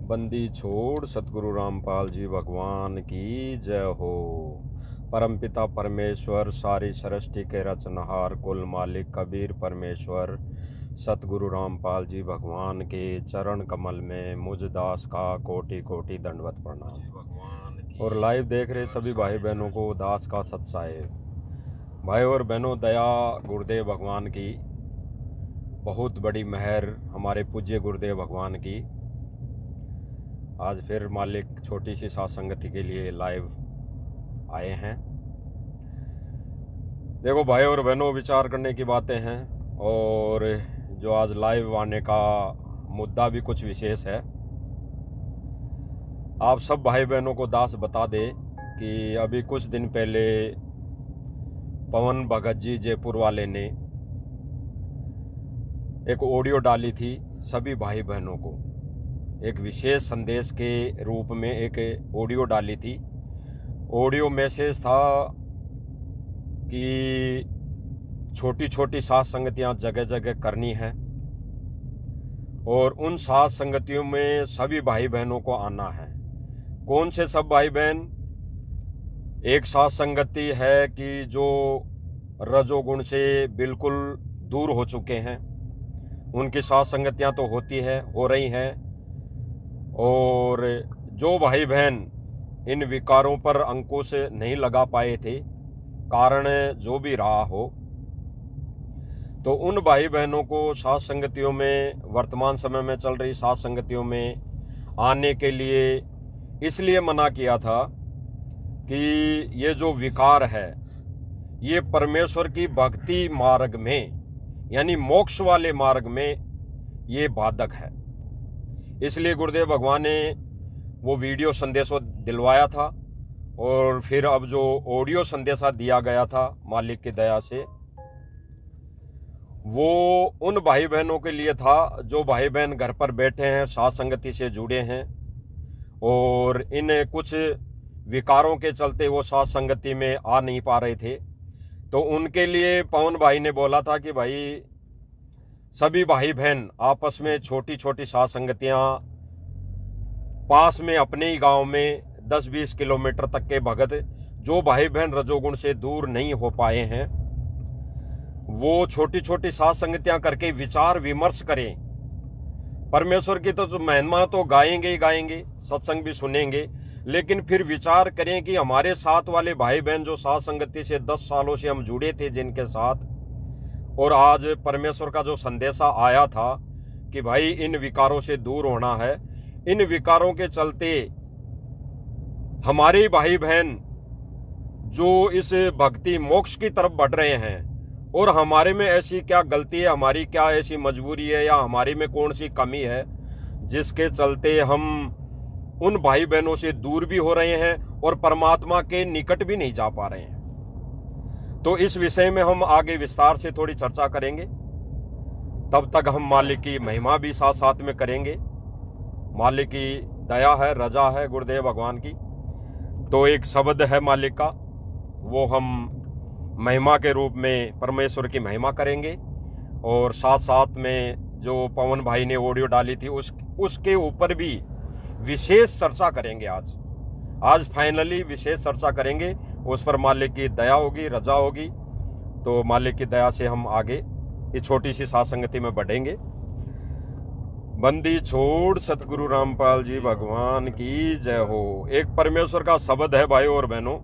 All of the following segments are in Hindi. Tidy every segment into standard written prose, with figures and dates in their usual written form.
बंदी छोड़ सतगुरु रामपाल जी भगवान की जय हो। परमपिता परमेश्वर सारी सृष्टि के रचनहार कुल मालिक कबीर परमेश्वर सतगुरु रामपाल जी भगवान के चरण कमल में मुझ दास का कोटि कोटि दंडवत प्रणाम। और लाइव देख रहे सभी भाई बहनों को दास का सत्साहेब। भाई और बहनों, दया गुरुदेव भगवान की, बहुत बड़ी मेहर हमारे पूज्य गुरुदेव भगवान की। आज फिर मालिक छोटी सी साथ संगति के लिए लाइव आए हैं। देखो भाई और बहनों, विचार करने की बातें हैं और जो आज लाइव आने का मुद्दा भी कुछ विशेष है। आप सब भाई बहनों को दास बता दे कि अभी कुछ दिन पहले पवन भगत जी जयपुर वाले ने एक ऑडियो डाली थी सभी भाई बहनों को, एक विशेष संदेश के रूप में एक ऑडियो डाली थी। ऑडियो मैसेज था कि छोटी छोटी साथ संगतियां जगह जगह करनी है और उन साथ संगतियों में सभी भाई बहनों को आना है। कौन से सब भाई बहन? एक साथ संगति है कि जो रजोगुण से बिल्कुल दूर हो चुके हैं, उनकी साथ संगतियां तो होती है, हो रही हैं। और जो भाई बहन इन विकारों पर अंकुश नहीं लगा पाए थे, कारण जो भी रहा हो, तो उन भाई बहनों को साथ संगतियों में, वर्तमान समय में चल रही साथ संगतियों में आने के लिए इसलिए मना किया था कि ये जो विकार है ये परमेश्वर की भक्ति मार्ग में, यानी मोक्ष वाले मार्ग में ये बाधक है। इसलिए गुरुदेव भगवान ने वो वीडियो संदेशा दिलवाया था और फिर अब जो ऑडियो संदेशा दिया गया था मालिक की दया से, वो उन भाई बहनों के लिए था जो भाई बहन घर पर बैठे हैं, साथ संगति से जुड़े हैं और इन कुछ विकारों के चलते वो साथ संगति में आ नहीं पा रहे थे। तो उनके लिए पवन भाई ने बोला था कि भाई सभी भाई बहन आपस में छोटी छोटी साथ संगतियां पास में अपने ही गांव में 10-20 किलोमीटर तक के भगत जो भाई बहन रजोगुण से दूर नहीं हो पाए हैं, वो छोटी छोटी साथ संगतियां करके विचार विमर्श करें। परमेश्वर की तो महिमा तो गाएंगे ही गाएंगे, सत्संग भी सुनेंगे, लेकिन फिर विचार करें कि हमारे साथ वाले भाई बहन जो साथ संगति से 10 सालों से हम जुड़े थे जिनके साथ, और आज परमेश्वर का जो संदेशा आया था कि भाई इन विकारों से दूर होना है, इन विकारों के चलते हमारे भाई बहन जो इस भक्ति मोक्ष की तरफ बढ़ रहे हैं, और हमारे में ऐसी क्या गलती है, हमारी क्या ऐसी मजबूरी है या हमारी में कौन सी कमी है जिसके चलते हम उन भाई बहनों से दूर भी हो रहे हैं और परमात्मा के निकट भी नहीं जा पा रहे हैं। तो इस विषय में हम आगे विस्तार से थोड़ी चर्चा करेंगे। तब तक हम मालिक की महिमा भी साथ साथ में करेंगे। मालिक की दया है, रजा है गुरुदेव भगवान की। तो एक शब्द है मालिक का, वो हम महिमा के रूप में परमेश्वर की महिमा करेंगे और साथ साथ में जो पवन भाई ने ऑडियो डाली थी उसके ऊपर भी विशेष चर्चा करेंगे। आज फाइनली विशेष चर्चा करेंगे, उस पर मालिक की दया होगी, रजा होगी। तो मालिक की दया से हम आगे इस छोटी सी साथ संगति में बढ़ेंगे। बंदी छोड़ सतगुरु रामपाल जी भगवान की जय हो। एक परमेश्वर का शब्द है भाई और बहनों,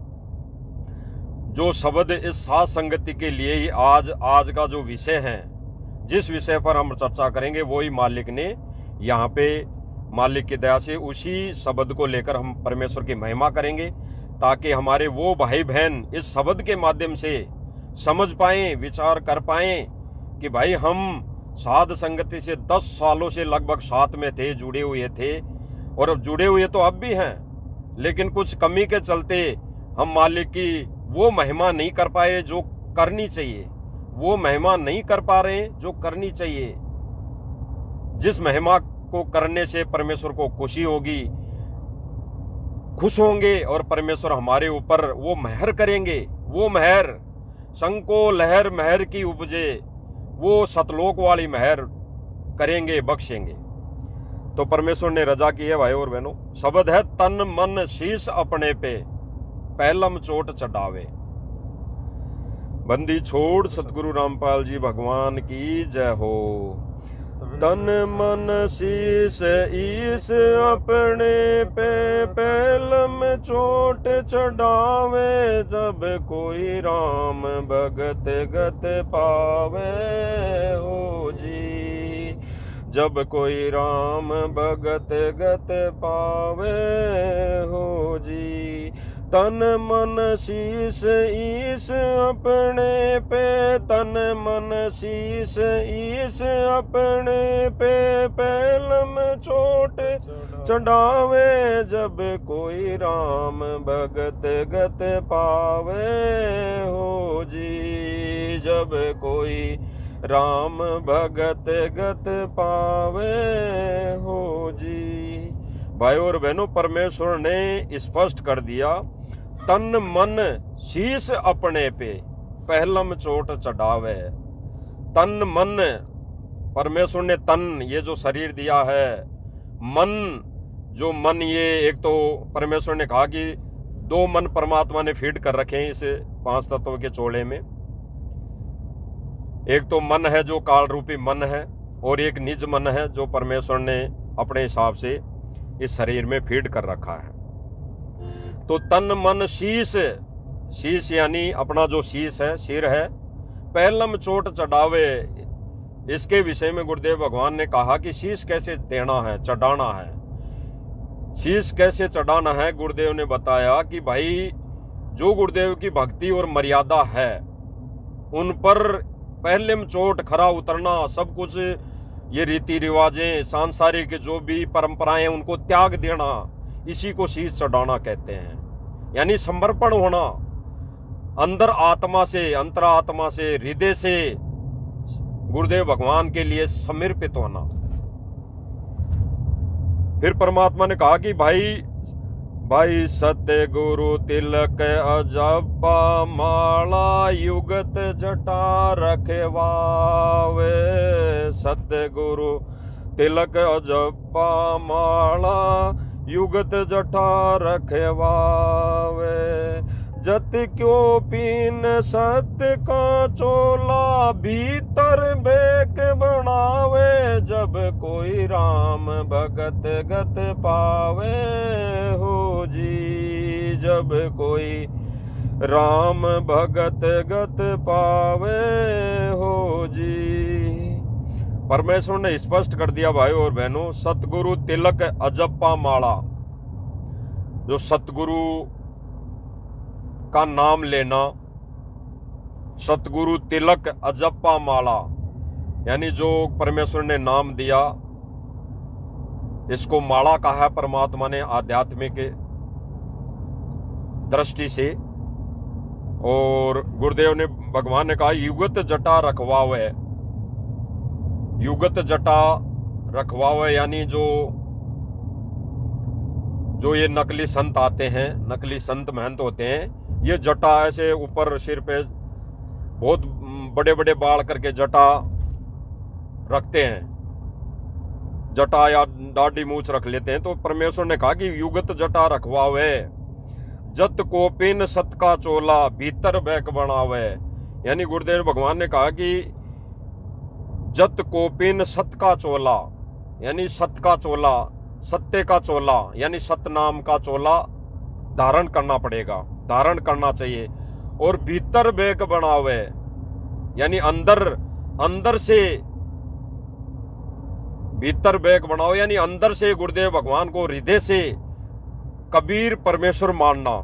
जो शब्द इस साथ संगति के लिए ही आज का जो विषय है, जिस विषय पर हम चर्चा करेंगे, वही मालिक ने यहाँ पे मालिक की दया से उसी शब्द को लेकर हम परमेश्वर की महिमा करेंगे, ताकि हमारे वो भाई बहन इस शब्द के माध्यम से समझ पाएं, विचार कर पाएं कि भाई हम साध संगति से 10 सालों से लगभग साथ में थे, जुड़े हुए थे, और अब जुड़े हुए तो अब भी हैं, लेकिन कुछ कमी के चलते हम मालिक की वो महिमा नहीं कर पाए जो करनी चाहिए, वो महिमा नहीं कर पा रहे जो करनी चाहिए, जिस महिमा को करने से परमेश्वर को खुशी होगी, खुश होंगे और परमेश्वर हमारे ऊपर वो मेहर करेंगे। वो मेहर संको लहर मेहर की उपजे, वो सतलोक वाली मेहर करेंगे, बख्शेंगे। तो परमेश्वर ने रजा की है भाई और बहनों। शब्द है तन मन शीश अपने पे पहलम चोट चढ़ावे। बंदी छोड़ सतगुरु रामपाल जी भगवान की जय हो। तन मन शीश ईस अपने पे पहलम चोट चढ़ावे। जब कोई राम भगत गत पावे हो जी। जब कोई राम भगत गत पावे हो जी। तन मन शीश ईस अपने पे तन मन शीश ईस अपने पे पहलम चोट चढ़ावे। जब कोई राम भगत गत पावे हो जी। जब कोई राम भगत गत पावे हो जी। भाई और बहनों, परमेश्वर ने स्पष्ट कर दिया तन मन शीश अपने पे पहलम चोट चढ़ावे। तन मन, परमेश्वर ने तन ये जो शरीर दिया है, मन जो मन, ये एक तो परमेश्वर ने कहा कि 2 मन परमात्मा ने फीड कर रखे हैं इस 5 तत्वों के चोले में। एक तो मन है जो काल रूपी मन है, और एक निज मन है जो परमेश्वर ने अपने हिसाब से इस शरीर में फीड कर रखा है। तो तन मन शीश, शीश यानी अपना जो शीश है, सिर है, पहलम चोट चढ़ावे। इसके विषय में गुरुदेव भगवान ने कहा कि शीश कैसे देना है, चढ़ाना है। शीश कैसे चढ़ाना है, गुरुदेव ने बताया कि भाई जो गुरुदेव की भक्ति और मर्यादा है उन पर पहलम चोट खरा उतरना, सब कुछ ये रीति रिवाजें सांसारिक जो भी परंपराएं उनको त्याग देना, इसी को शीश चढ़ाना कहते हैं। यानी समर्पण होना, अंदर आत्मा से, अंतरात्मा से, हृदय से गुरुदेव भगवान के लिए समर्पित होना। फिर परमात्मा ने कहा कि भाई सत्य गुरु तिलक अजपा माला युगत जटा रखवावे। सत्य गुरु तिलक अजपा माला युगत जटा रखवावे। जत क्यों पीन सत्य का चोला भीतर बेक बनावे। जब कोई राम भगत गत पावे हो जी। जब कोई राम भगत गत पावे हो जी। परमेश्वर ने स्पष्ट कर दिया भाई और बहनों, सतगुरु तिलक अजप्पा माला, जो सतगुरु का नाम लेना, सतगुरु तिलक अजप्पा माला, यानी जो परमेश्वर ने नाम दिया, इसको माला कहा है परमात्मा ने आध्यात्मिक दृष्टि से। और गुरुदेव ने, भगवान ने कहा युगत जटा रखवावे। युगत जटा रखवावे यानी जो ये नकली संत आते हैं, नकली संत महंत होते हैं, ये जटा ऐसे ऊपर सिर पे बहुत बड़े बड़े बाल करके जटा रखते हैं, जटा या दाढ़ी मूछ रख लेते हैं। तो परमेश्वर ने कहा कि युगत जटा रखवावे। जत कोपिन सत का चोला भीतर बैक बनावे। यानी गुरुदेव भगवान ने कहा कि जत कोपिन सत का चोला, यानी सत का चोला, सत्य का चोला, यानी सतनाम का चोला धारण करना पड़ेगा, धारण करना चाहिए। और भीतर बैक बनावे, यानी अंदर से भीतर बैक बनाओ, यानी अंदर से गुरुदेव भगवान को हृदय से कबीर परमेश्वर मानना,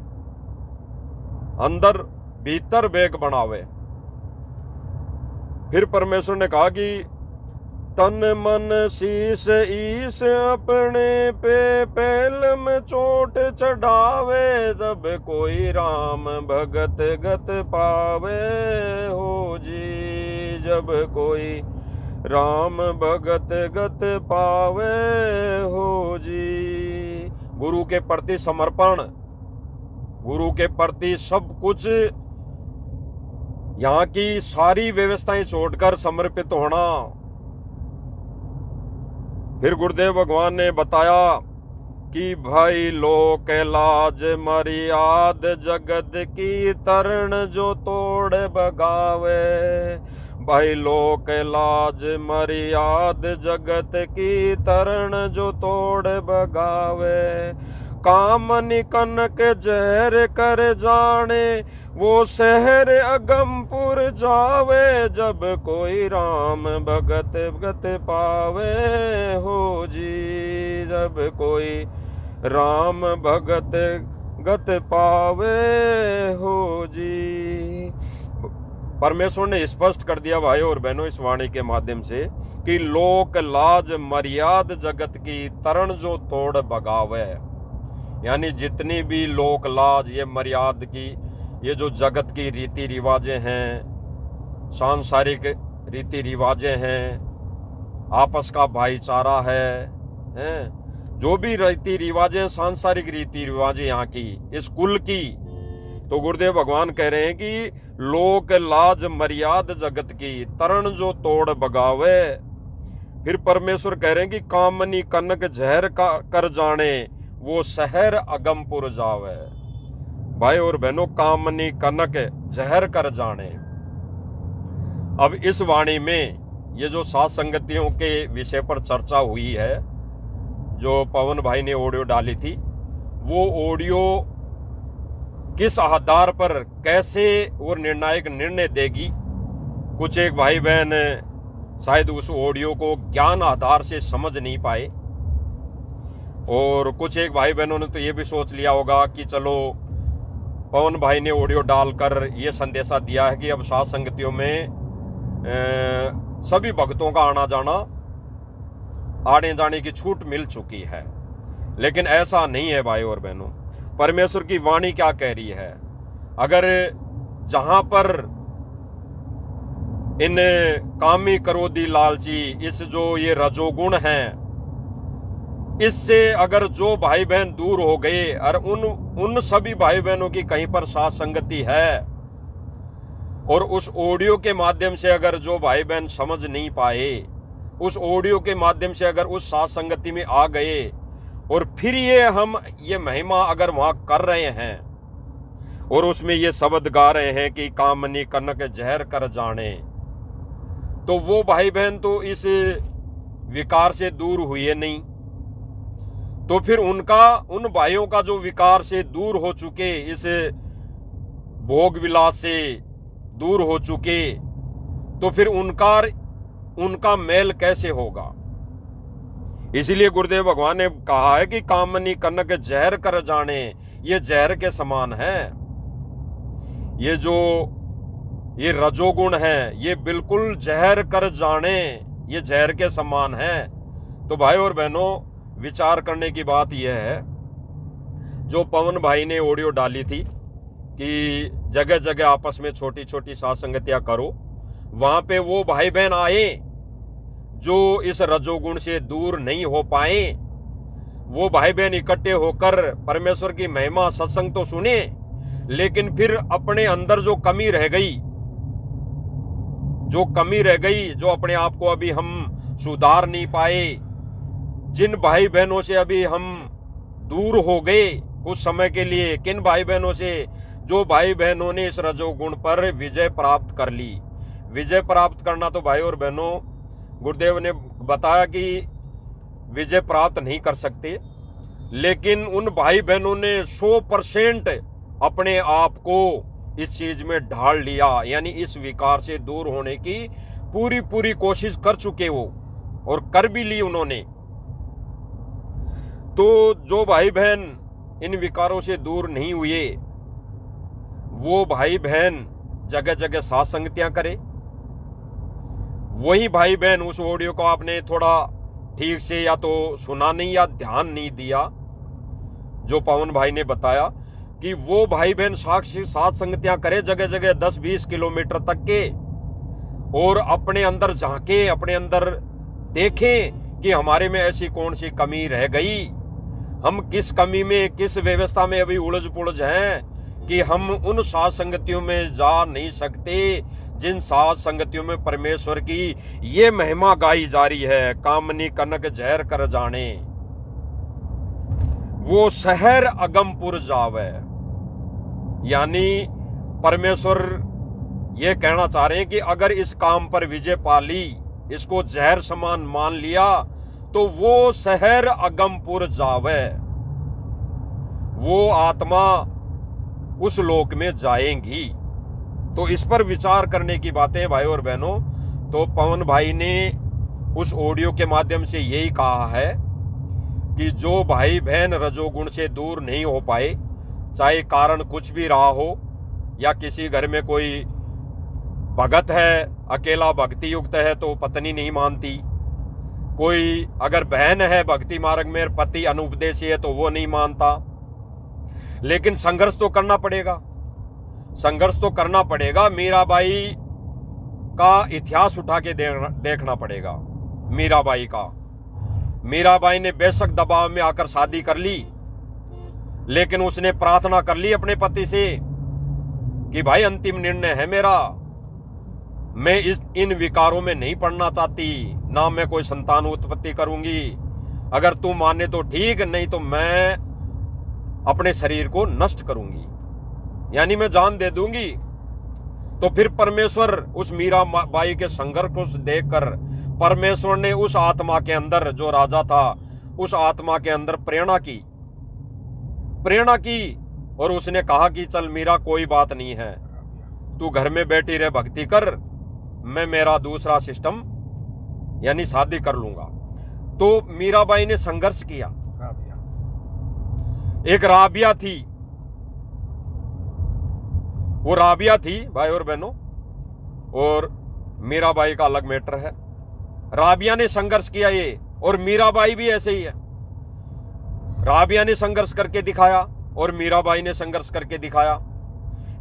अंदर भीतर बैक बनावे। फिर परमेश्वर ने कहा कि तन मन शीस ईस अपने पे पहलम चोट चढ़ावे। जब कोई राम भगत गत पावे हो जी। जब कोई राम भगत गत पावे हो जी। गुरु के प्रति समर्पण, गुरु के प्रति सब कुछ, यहाँ की सारी व्यवस्थाएं छोड़कर समर्पित होना, फिर गुरुदेव भगवान ने बताया कि भाई लोक लाज मर्याद जगत की तरण जो तोड़ बगावे। भाई लोक लाज मर्याद जगत की तरण जो तोड़ बगावे। काम निकनक जहर कर जाने वो शहर अगमपुर जावे। जब कोई राम भगत भगत पावे हो जी। जब कोई राम भगत गत पावे हो जी। परमेश्वर ने स्पष्ट कर दिया भाई और बहनों इस वाणी के माध्यम से कि लोक लाज मर्याद जगत की तरण जो तोड़ बगावे। यानी जितनी भी लोक लाज ये मर्याद की ये जो जगत की रीति रिवाजें हैं, सांसारिक रीति रिवाजें हैं, आपस का भाईचारा है, जो भी रीति रिवाजें सांसारिक रीति रिवाजें यहाँ की इस कुल की, तो गुरुदेव भगवान कह रहे हैं कि लोक लाज मर्याद जगत की तरण जो तोड़ बगावे। फिर परमेश्वर कह रहे हैं कि कामनी कनक जहर का कर जाने वो शहर अगमपुर जावे। भाई और बहनों कामनी कनक जहर कर जाने। अब इस वाणी में ये जो सात संगतियों के विषय पर चर्चा हुई है, जो पवन भाई ने ऑडियो डाली थी, वो ऑडियो किस आधार पर कैसे और निर्णायक निर्णय देगी। कुछ एक भाई बहन शायद उस ऑडियो को ज्ञान आधार से समझ नहीं पाए, और कुछ एक भाई बहनों ने तो ये भी सोच लिया होगा कि चलो पवन भाई ने ऑडियो डालकर ये संदेशा दिया है कि अब सात संगतियों में सभी भक्तों का आना जाना आने जाने की छूट मिल चुकी है। लेकिन ऐसा नहीं है भाई और बहनों। परमेश्वर की वाणी क्या कह रही है, अगर जहां पर इन कामी क्रोधी लालची इस जो ये रजोगुण हैं, इससे अगर जो भाई बहन दूर हो गए और उन सभी भाई बहनों की कहीं पर साथ संगति है, और उस ऑडियो के माध्यम से अगर जो भाई बहन समझ नहीं पाए, उस ऑडियो के माध्यम से अगर उस साथ संगति में आ गए और फिर ये महिमा अगर वहां कर रहे हैं और उसमें ये शब्द गा रहे हैं कि कामनी कनक जहर कर जाने, तो वो भाई बहन तो इस विकार से दूर हुए नहीं। तो फिर उन भाइयों का जो विकार से दूर हो चुके, इस भोग विलास से दूर हो चुके, तो फिर उनका मेल कैसे होगा। इसीलिए गुरुदेव भगवान ने कहा है कि कामनी कनक जहर कर जाने, ये जहर के समान है। ये जो ये रजोगुण है ये बिल्कुल जहर कर जाने, ये जहर के समान है। तो भाई और बहनों विचार करने की बात यह है, जो पवन भाई ने ऑडियो डाली थी कि जगह जगह आपस में छोटी छोटी साथ संगतियां करो, वहां पे वो भाई बहन आए जो इस रजोगुण से दूर नहीं हो पाए, वो भाई बहन इकट्ठे होकर परमेश्वर की महिमा सत्संग तो सुने, लेकिन फिर अपने अंदर जो कमी रह गई, जो अपने आप को अभी हम सुधार नहीं पाए, जिन भाई बहनों से अभी हम दूर हो गए कुछ समय के लिए, किन भाई बहनों से, जो भाई बहनों ने इस रजोगुण पर विजय प्राप्त कर ली। विजय प्राप्त करना तो भाई और बहनों गुरुदेव ने बताया कि विजय प्राप्त नहीं कर सकते, लेकिन उन भाई बहनों ने 100% अपने आप को इस चीज में ढाल लिया, यानी इस विकार से दूर होने की पूरी कोशिश कर चुके वो, और कर भी ली उन्होंने। तो जो भाई बहन इन विकारों से दूर नहीं हुए, वो भाई बहन जगह जगह साथ संगतियां करे। वही भाई बहन, उस ऑडियो को आपने थोड़ा ठीक से या तो सुना नहीं या ध्यान नहीं दिया, जो पवन भाई ने बताया कि वो भाई बहन साथ संगतियां करे जगह जगह 10-20 किलोमीटर तक के, और अपने अंदर झांके, अपने अंदर देखें कि हमारे में ऐसी कौन सी कमी रह गई, हम किस कमी में, किस व्यवस्था में अभी उलझ पुलझ हैं कि हम उन साथ संगतियों में जा नहीं सकते जिन सात संगतियों में परमेश्वर की ये महिमा गाई जा रही है, कामनी कनक जहर कर जाने, वो शहर अगमपुर जावे। यानी परमेश्वर ये कहना चाह रहे हैं कि अगर इस काम पर विजय पा ली, इसको जहर समान मान लिया, तो वो शहर अगमपुर जावे, वो आत्मा उस लोक में जाएंगी। तो इस पर विचार करने की बातें भाई और बहनों। तो पवन भाई ने उस ऑडियो के माध्यम से यही कहा है कि जो भाई बहन रजोगुण से दूर नहीं हो पाए, चाहे कारण कुछ भी रहा हो, या किसी घर में कोई भगत है, अकेला भक्ति युक्त है तो पत्नी नहीं मानती, कोई अगर बहन है भक्ति मार्ग में, पति अनुपदेशी है तो वो नहीं मानता, लेकिन संघर्ष तो करना पड़ेगा, संघर्ष तो करना पड़ेगा। मीराबाई का इतिहास उठा के देखना पड़ेगा। मीराबाई ने बेशक दबाव में आकर शादी कर ली, लेकिन उसने प्रार्थना कर ली अपने पति से कि भाई अंतिम निर्णय है मेरा, मैं इन विकारों में नहीं पड़ना चाहती, ना मैं कोई संतान उत्पत्ति करूंगी, अगर तू माने तो ठीक, नहीं तो मैं अपने शरीर को नष्ट करूंगी, यानी मैं जान दे दूंगी। तो फिर परमेश्वर उस मीराबाई के संघर्ष को देखकर परमेश्वर ने उस आत्मा के अंदर, जो राजा था, उस आत्मा के अंदर प्रेरणा की और उसने कहा कि चल मीरा, कोई बात नहीं है, तू घर में बैठी रह, भक्ति कर, मैं मेरा दूसरा सिस्टम यानी शादी कर लूंगा। तो मीराबाई ने संघर्ष किया। एक राबिया थी, वो राबिया थी भाई और बहनों, और मीराबाई का अलग मैटर है। राबिया ने संघर्ष किया ये, और मीराबाई भी ऐसे ही है। राबिया ने संघर्ष करके दिखाया और मीराबाई ने संघर्ष करके दिखाया।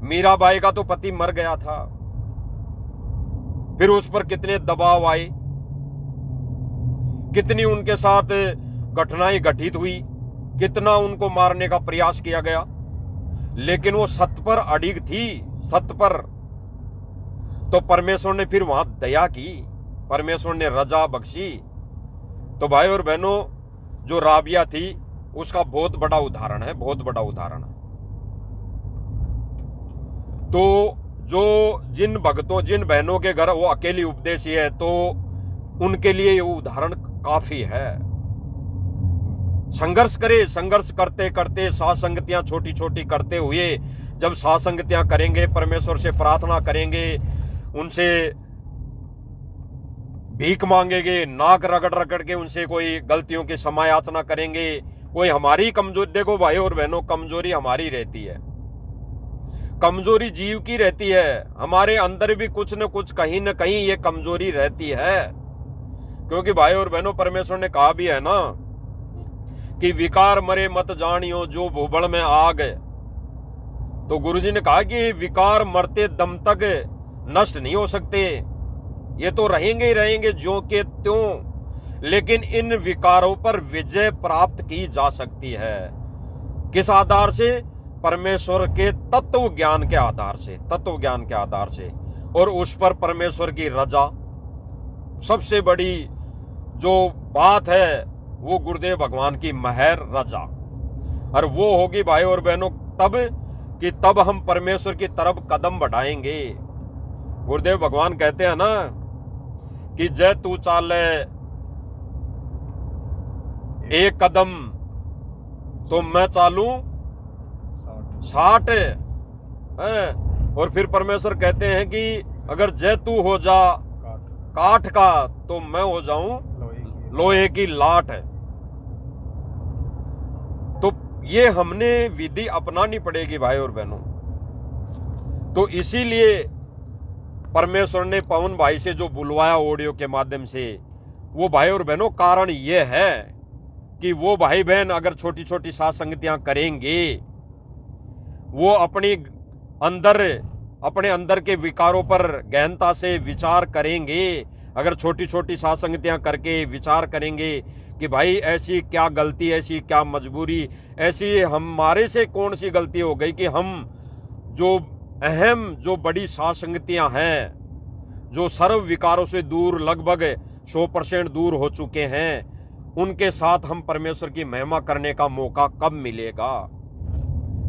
मीराबाई का तो पति मर गया था, फिर उस पर कितने दबाव आए, कितनी उनके साथ घटनाएं घटित हुई, कितना उनको मारने का प्रयास किया गया, लेकिन वो सत्य पर अडिग थी, सत्य पर। तो परमेश्वर ने फिर वहां दया की, परमेश्वर ने रजा बख्शी। तो भाई और बहनों, जो राबिया थी उसका बहुत बड़ा उदाहरण है, बहुत बड़ा उदाहरण है। तो जो जिन भक्तों, जिन बहनों के घर वो अकेली उपदेशी है, तो उनके लिए ये उदाहरण काफी है। संघर्ष करे, संघर्ष करते करते, साथ संगतियां छोटी छोटी करते हुए, जब साथ संगतियां करेंगे, परमेश्वर से प्रार्थना करेंगे, उनसे भीख मांगेंगे, नाक रगड़ रगड़ के उनसे कोई गलतियों की क्षमा याचना करेंगे, कोई हमारी कमजोरी, देखो भाई और बहनों, कमजोरी हमारी रहती है, कमजोरी जीव की रहती है, हमारे अंदर भी कुछ न कुछ कहीं न कहीं ये कमजोरी रहती है। क्योंकि भाई और बहनों, परमेश्वर ने कहा भी है ना कि विकार मरे मत जानियो जो भूबड़ में आग। तो गुरुजी ने कहा कि विकार मरते दम तक नष्ट नहीं हो सकते, ये तो रहेंगे ही रहेंगे ज्यों के त्यों, लेकिन इन विकारों पर विजय प्राप्त की जा सकती है। किस आधार से? परमेश्वर के तत्व ज्ञान के आधार से, तत्व ज्ञान के आधार से। और उस पर परमेश्वर की रजा, सबसे बड़ी जो बात है वो गुरुदेव भगवान की महर रजा, और वो होगी भाई और बहनों तब कि तब हम परमेश्वर की तरफ कदम बढ़ाएंगे। गुरुदेव भगवान कहते हैं ना कि जय तू चाले एक कदम तो मैं चालूं 60। और फिर परमेश्वर कहते हैं कि अगर जय तू हो जा काठ का तो मैं हो जाऊं लोहे की लाट। तो ये हमने विधि अपनानी पड़ेगी भाई और बहनों। तो इसीलिए परमेश्वर ने पवन भाई से जो बुलवाया ऑडियो के माध्यम से, वो भाई और बहनों कारण ये है कि वो भाई बहन अगर छोटी छोटी साथ संगतियां करेंगे, वो अपने अंदर के विकारों पर गहनता से विचार करेंगे, अगर छोटी छोटी साथ संगतियां करके विचार करेंगे कि भाई ऐसी क्या गलती, ऐसी क्या मजबूरी, ऐसी हमारे से कौन सी गलती हो गई कि हम जो अहम, जो बड़ी साथ संगतियां हैं, जो सर्व विकारों से दूर लगभग 100% दूर हो चुके हैं, उनके साथ हम परमेश्वर की महिमा करने का मौका कब मिलेगा?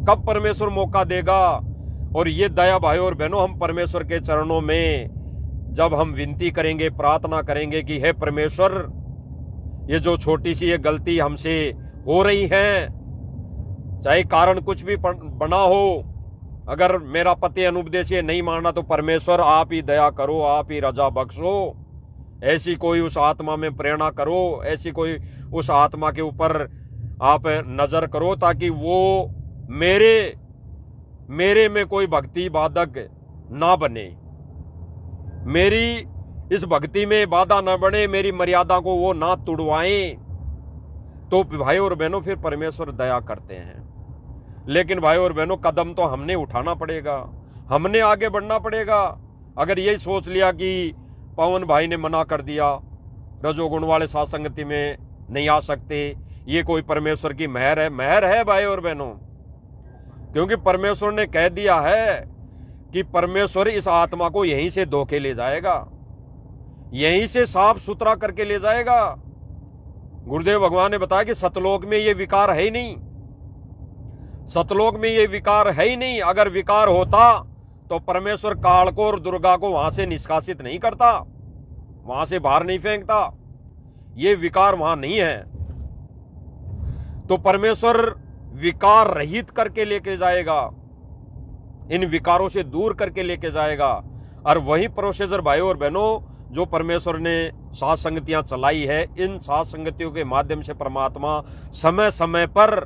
कब परमेश्वर मौका देगा? और ये दया भाई और बहनों, हम परमेश्वर के चरणों में जब हम विनती करेंगे, प्रार्थना करेंगे कि हे परमेश्वर, ये जो छोटी सी ये गलती हमसे हो रही है, चाहे कारण कुछ भी बना हो, अगर मेरा पति अनुपदेश ये नहीं माना तो परमेश्वर आप ही दया करो, आप ही रजा बख्शो, ऐसी कोई उस आत्मा में प्रेरणा करो, ऐसी कोई उस आत्मा के ऊपर आप नजर करो, ताकि वो मेरे में कोई भक्ति बाधक ना बने, मेरी इस भक्ति में बाधा ना बने, मेरी मर्यादा को वो ना तुड़वाएं। तो भाई और बहनों फिर परमेश्वर दया करते हैं। लेकिन भाई और बहनों, कदम तो हमने उठाना पड़ेगा, हमने आगे बढ़ना पड़ेगा। अगर यही सोच लिया कि पवन भाई ने मना कर दिया, रजोगुण वाले साथ संगति में नहीं आ सकते, ये कोई परमेश्वर की मेहर है? मेहर है भाई और बहनों, क्योंकि परमेश्वर ने कह दिया है कि परमेश्वर इस आत्मा को यहीं से धोके ले जाएगा, यहीं से साफ सुथरा करके ले जाएगा। गुरुदेव भगवान ने बताया कि सतलोक में ये विकार है ही नहीं, सतलोक में ये विकार है ही नहीं। अगर विकार होता तो परमेश्वर काल को और दुर्गा को वहां से निष्कासित नहीं करता, वहां से बाहर नहीं फेंकता। ये विकार वहां नहीं है, तो परमेश्वर विकार रहित करके लेके जाएगा, इन विकारों से दूर करके लेके जाएगा। और वही प्रोसीजर भाई और बहनों, जो परमेश्वर ने सात संगतियां चलाई है, इन सात संगतियों के माध्यम से परमात्मा समय समय पर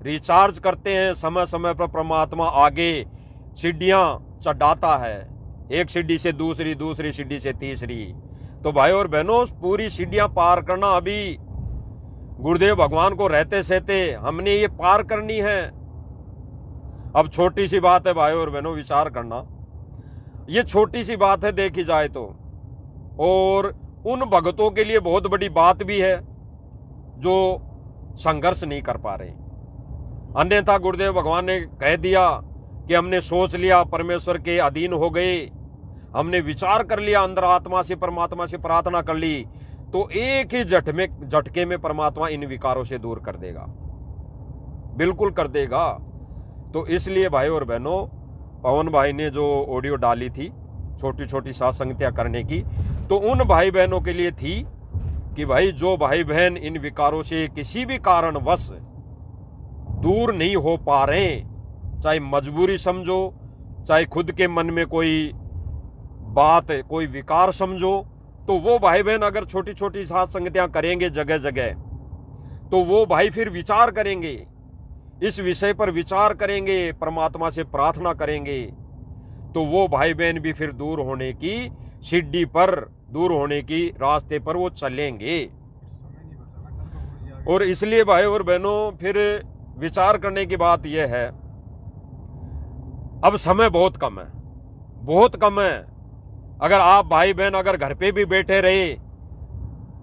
रिचार्ज करते हैं, समय समय पर परमात्मा आगे सीढ़ियां चढ़ाता है, एक सीढ़ी से दूसरी, दूसरी सीढ़ी से तीसरी। तो भाई और बहनों, पूरी सीढ़ियां पार करना अभी गुरुदेव भगवान को रहते सहते हमने ये पार करनी है। अब छोटी सी बात है भाई और बहनों, विचार करना, ये छोटी सी बात है देखी जाए तो, और उन भगतों के लिए बहुत बड़ी बात भी है जो संघर्ष नहीं कर पा रहे। अन्यथा गुरुदेव भगवान ने कह दिया कि हमने सोच लिया, परमेश्वर के अधीन हो गए, हमने विचार कर लिया, अंदर आत्मा से परमात्मा से प्रार्थना कर ली, तो एक ही झटके में परमात्मा इन विकारों से दूर कर देगा, बिल्कुल कर देगा। तो इसलिए भाई और बहनों, पवन भाई ने जो ऑडियो डाली थी छोटी छोटी सत्संगतियां करने की, तो उन भाई बहनों के लिए थी कि भाई जो भाई बहन इन विकारों से किसी भी कारणवश दूर नहीं हो पा रहे, चाहे मजबूरी समझो, चाहे खुद के मन में कोई बात, कोई विकार समझो, तो वो भाई बहन अगर छोटी छोटी सत्संगतियां करेंगे जगह जगह, तो वो भाई फिर विचार करेंगे, इस विषय पर विचार करेंगे, परमात्मा से प्रार्थना करेंगे, तो वो भाई बहन भी फिर दूर होने की सीढ़ी पर, दूर होने की रास्ते पर वो चलेंगे। और इसलिए भाई और बहनों, फिर विचार करने की बात यह है, अब समय बहुत कम है, बहुत कम है। अगर आप भाई बहन अगर घर पे भी बैठे रहे,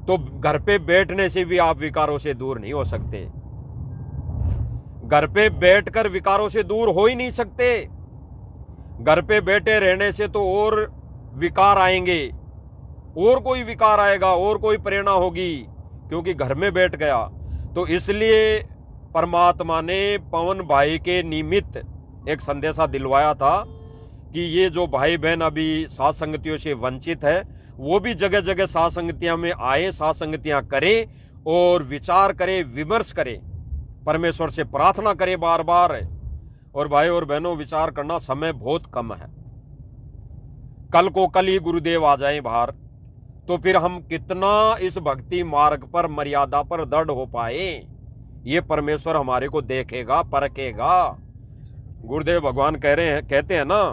तो घर पे बैठने से भी आप विकारों से दूर नहीं हो सकते, घर पे बैठकर विकारों से दूर हो ही नहीं सकते। घर पे बैठे रहने से तो और विकार आएंगे, और कोई विकार आएगा, और कोई प्रेरणा होगी, क्योंकि घर में बैठ गया। तो इसलिए परमात्मा ने पवन भाई के निमित्त एक संदेशा दिलवाया था कि ये जो भाई बहन अभी सात संगतियों से वंचित है, वो भी जगह जगह सात संगतियां में आए, सात संगतियां करें और विचार करें, विमर्श करें, परमेश्वर से प्रार्थना करें बार बार। और भाई और बहनों, विचार करना, समय बहुत कम है, कल को कल ही गुरुदेव आ जाएं बाहर, तो फिर हम कितना इस भक्ति मार्ग पर, मर्यादा पर दृढ़ हो पाए, ये परमेश्वर हमारे को देखेगा, परखेगा। गुरुदेव भगवान कहते हैं ना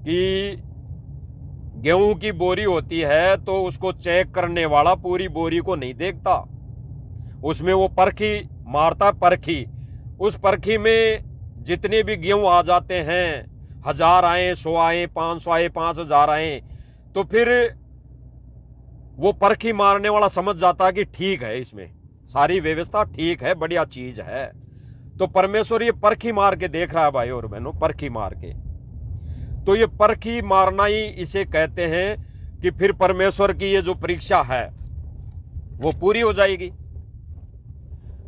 कि गेहूं की बोरी होती है तो उसको चेक करने वाला पूरी बोरी को नहीं देखता, उसमें वो परखी मारता, परखी, उस परखी में जितने भी गेहूं आ जाते हैं, 1000 आए, 100 आए, 500 आए, 5000 आए, तो फिर वो परखी मारने वाला समझ जाता है कि ठीक है, इसमें सारी व्यवस्था ठीक है, बढ़िया चीज है। तो परमेश्वर ये परखी मार के देख रहा है भाई और बहनों, परखी मार के। तो ये परखी मारना ही इसे कहते हैं कि फिर परमेश्वर की ये जो परीक्षा है वो पूरी हो जाएगी।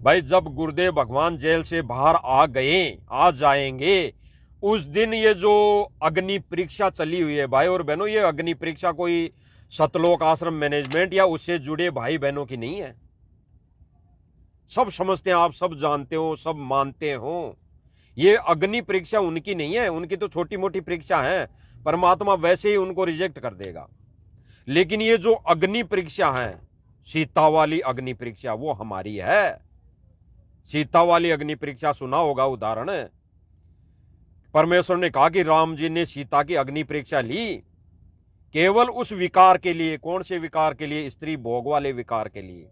भाई जब गुरुदेव भगवान जेल से बाहर आ जाएंगे, उस दिन ये जो अग्नि परीक्षा चली हुई है भाई और बहनों, ये अग्नि परीक्षा कोई सतलोक आश्रम मैनेजमेंट या उससे जुड़े भाई बहनों की नहीं है। सब समझते हैं, आप सब जानते हो, सब मानते हो, ये अग्नि परीक्षा उनकी नहीं है। उनकी तो छोटी मोटी परीक्षा है, परमात्मा वैसे ही उनको रिजेक्ट कर देगा। लेकिन ये जो अग्नि परीक्षा है, सीता वाली अग्नि परीक्षा, वो हमारी है। सीता वाली अग्नि परीक्षा सुना होगा उदाहरण। परमेश्वर ने कहा कि राम जी ने सीता की अग्नि परीक्षा ली केवल उस विकार के लिए। कौन से विकार के लिए? स्त्री भोग वाले विकार के लिए।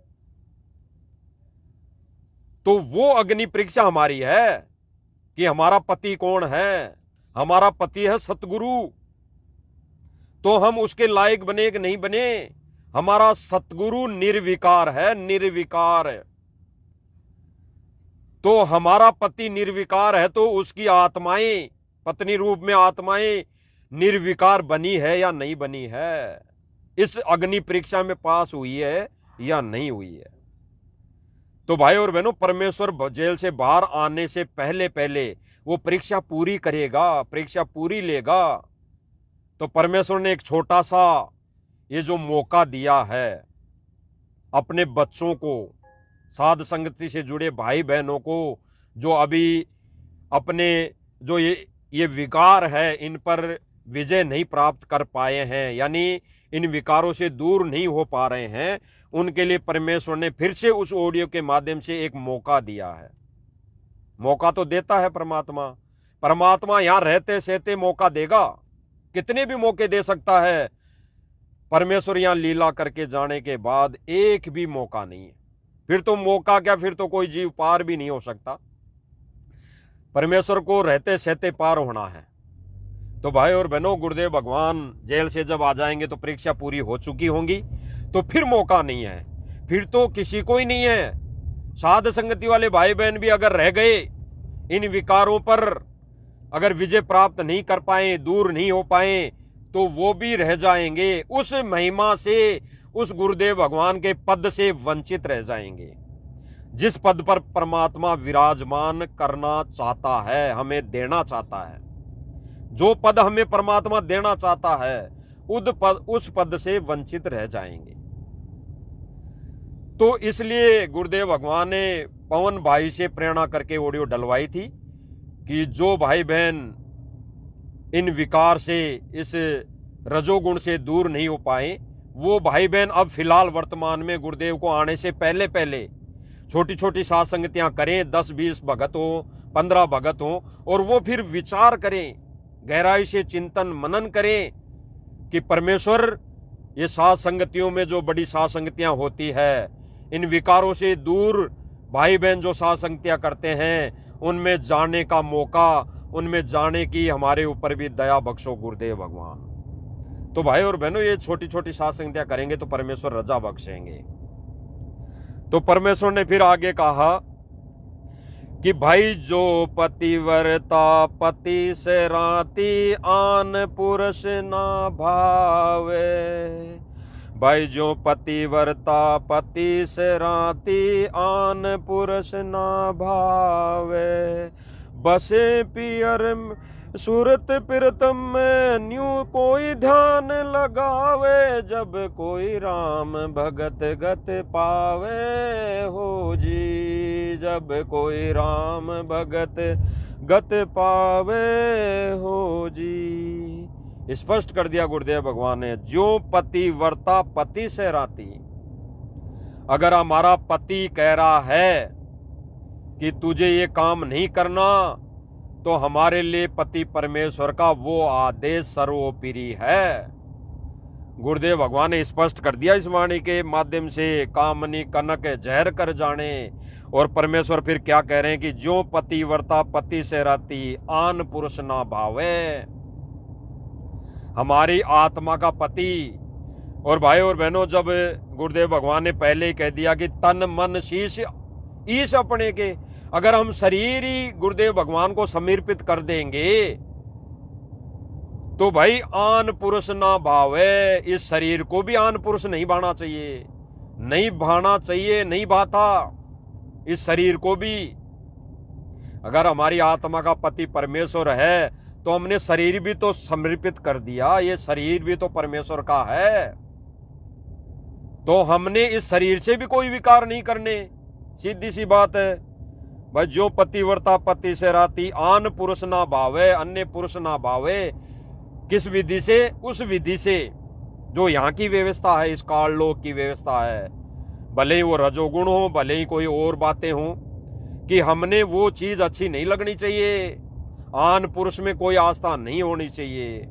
तो वो अग्नि परीक्षा हमारी है कि हमारा पति कौन है। हमारा पति है सतगुरु, तो हम उसके लायक बने कि नहीं बने। हमारा सतगुरु निर्विकार है, निर्विकार। तो हमारा पति निर्विकार है, तो उसकी आत्माएं, पत्नी रूप में आत्माएं निर्विकार बनी है या नहीं बनी है, इस अग्नि परीक्षा में पास हुई है या नहीं हुई है। तो भाई और बहनों, परमेश्वर जेल से बाहर आने से पहले पहले वो परीक्षा पूरी करेगा, परीक्षा पूरी लेगा। तो परमेश्वर ने एक छोटा सा ये जो मौका दिया है अपने बच्चों को, साध संगति से जुड़े भाई बहनों को, जो अभी अपने जो ये विकार है इन पर विजय नहीं प्राप्त कर पाए हैं, यानी इन विकारों से दूर नहीं हो पा रहे हैं, उनके लिए परमेश्वर ने फिर से उस ऑडियो के माध्यम से एक मौका दिया है। मौका तो देता है परमात्मा। परमात्मा यहां रहते सहते मौका देगा, कितने भी मौके दे सकता है। परमेश्वर यहां लीला करके जाने के बाद एक भी मौका नहीं है। फिर तो मौका क्या, फिर तो कोई जीव पार भी नहीं हो सकता। परमेश्वर को रहते सहते पार होना है। तो भाई और बहनों, गुरुदेव भगवान जेल से जब आ जाएंगे तो परीक्षा पूरी हो चुकी होंगी, तो फिर मौका नहीं है, फिर तो किसी को ही नहीं है। साध संगति वाले भाई बहन भी अगर रह गए, इन विकारों पर अगर विजय प्राप्त नहीं कर पाए, दूर नहीं हो पाए, तो वो भी रह जाएंगे, उस महिमा से, उस गुरुदेव भगवान के पद से वंचित रह जाएंगे, जिस पद पर परमात्मा विराजमान करना चाहता है, हमें देना चाहता है। जो पद हमें परमात्मा देना चाहता है, उस पद से वंचित रह जाएंगे। तो इसलिए गुरुदेव भगवान ने पवन भाई से प्रेरणा करके ऑडियो डलवाई थी कि जो भाई बहन इन विकार से, इस रजोगुण से दूर नहीं हो पाए, वो भाई बहन अब फिलहाल वर्तमान में गुरुदेव को आने से पहले पहले छोटी छोटी साध संगतियां करें, 10-20 भगत हो, 15 भगत हो, और वो फिर विचार करें, गहराई से चिंतन मनन करें कि परमेश्वर, ये साध संगतियों में जो बड़ी साध संगतियां होती है, इन विकारों से दूर भाई बहन जो साध संगतियां करते हैं, उनमें जाने का मौका, उनमें जाने की हमारे ऊपर भी दया बख्शो गुरुदेव भगवान। तो भाई और बहनों, ये छोटी छोटी साध संगतियां करेंगे तो परमेश्वर रजा बख्शेंगे। तो परमेश्वर ने फिर आगे कहा कि भाई जो पतिव्रता पति से राती, आन पुरुष ना भावे। भाई जो पतिव्रता पति से राती, आन पुरुष ना भावे। बसे पियर सूरत प्रीतम में, न्यू कोई ध्यान लगावे। जब कोई राम भगत गत पावे हो जी, जब कोई राम भगत गत पावे हो जी। स्पष्ट कर दिया गुरुदेव भगवान ने, जो पतिव्रता पति से राती। अगर हमारा पति कह रहा है कि तुझे ये काम नहीं करना, तो हमारे लिए पति परमेश्वर का वो आदेश सर्वोपरि है। गुरुदेव भगवान ने स्पष्ट कर दिया इस वाणी के माध्यम से, कामनी कनक जहर कर जाने। और परमेश्वर फिर क्या कह रहे हैं कि जो पतिव्रता पति से रहती, आन पुरुष ना भावे। हमारी आत्मा का पति। और भाई और बहनों, जब गुरुदेव भगवान ने पहले ही कह दिया कि तन मन शीश ईश अपने के, अगर हम शरीर ही गुरुदेव भगवान को समर्पित कर देंगे तो भाई आन पुरुष ना भावे, इस शरीर को भी आन पुरुष नहीं भाना चाहिए, नहीं भाना चाहिए, नहीं भाता इस शरीर को भी। अगर हमारी आत्मा का पति परमेश्वर है तो हमने शरीर भी तो समर्पित कर दिया, ये शरीर भी तो परमेश्वर का है, तो हमने इस शरीर से भी कोई विकार नहीं करने। सीधी सी बात है भाई, जो पतिव्रता पति से राती, आन पुरुष ना भावे, अन्य पुरुष ना भावे। किस विधि से? उस विधि से जो यहाँ की व्यवस्था है, इस काल लोक की व्यवस्था है, भले ही वो रजोगुण हो, भले ही कोई और बातें हों, कि हमने वो चीज अच्छी नहीं लगनी चाहिए। आन पुरुष में कोई आस्था नहीं होनी चाहिए,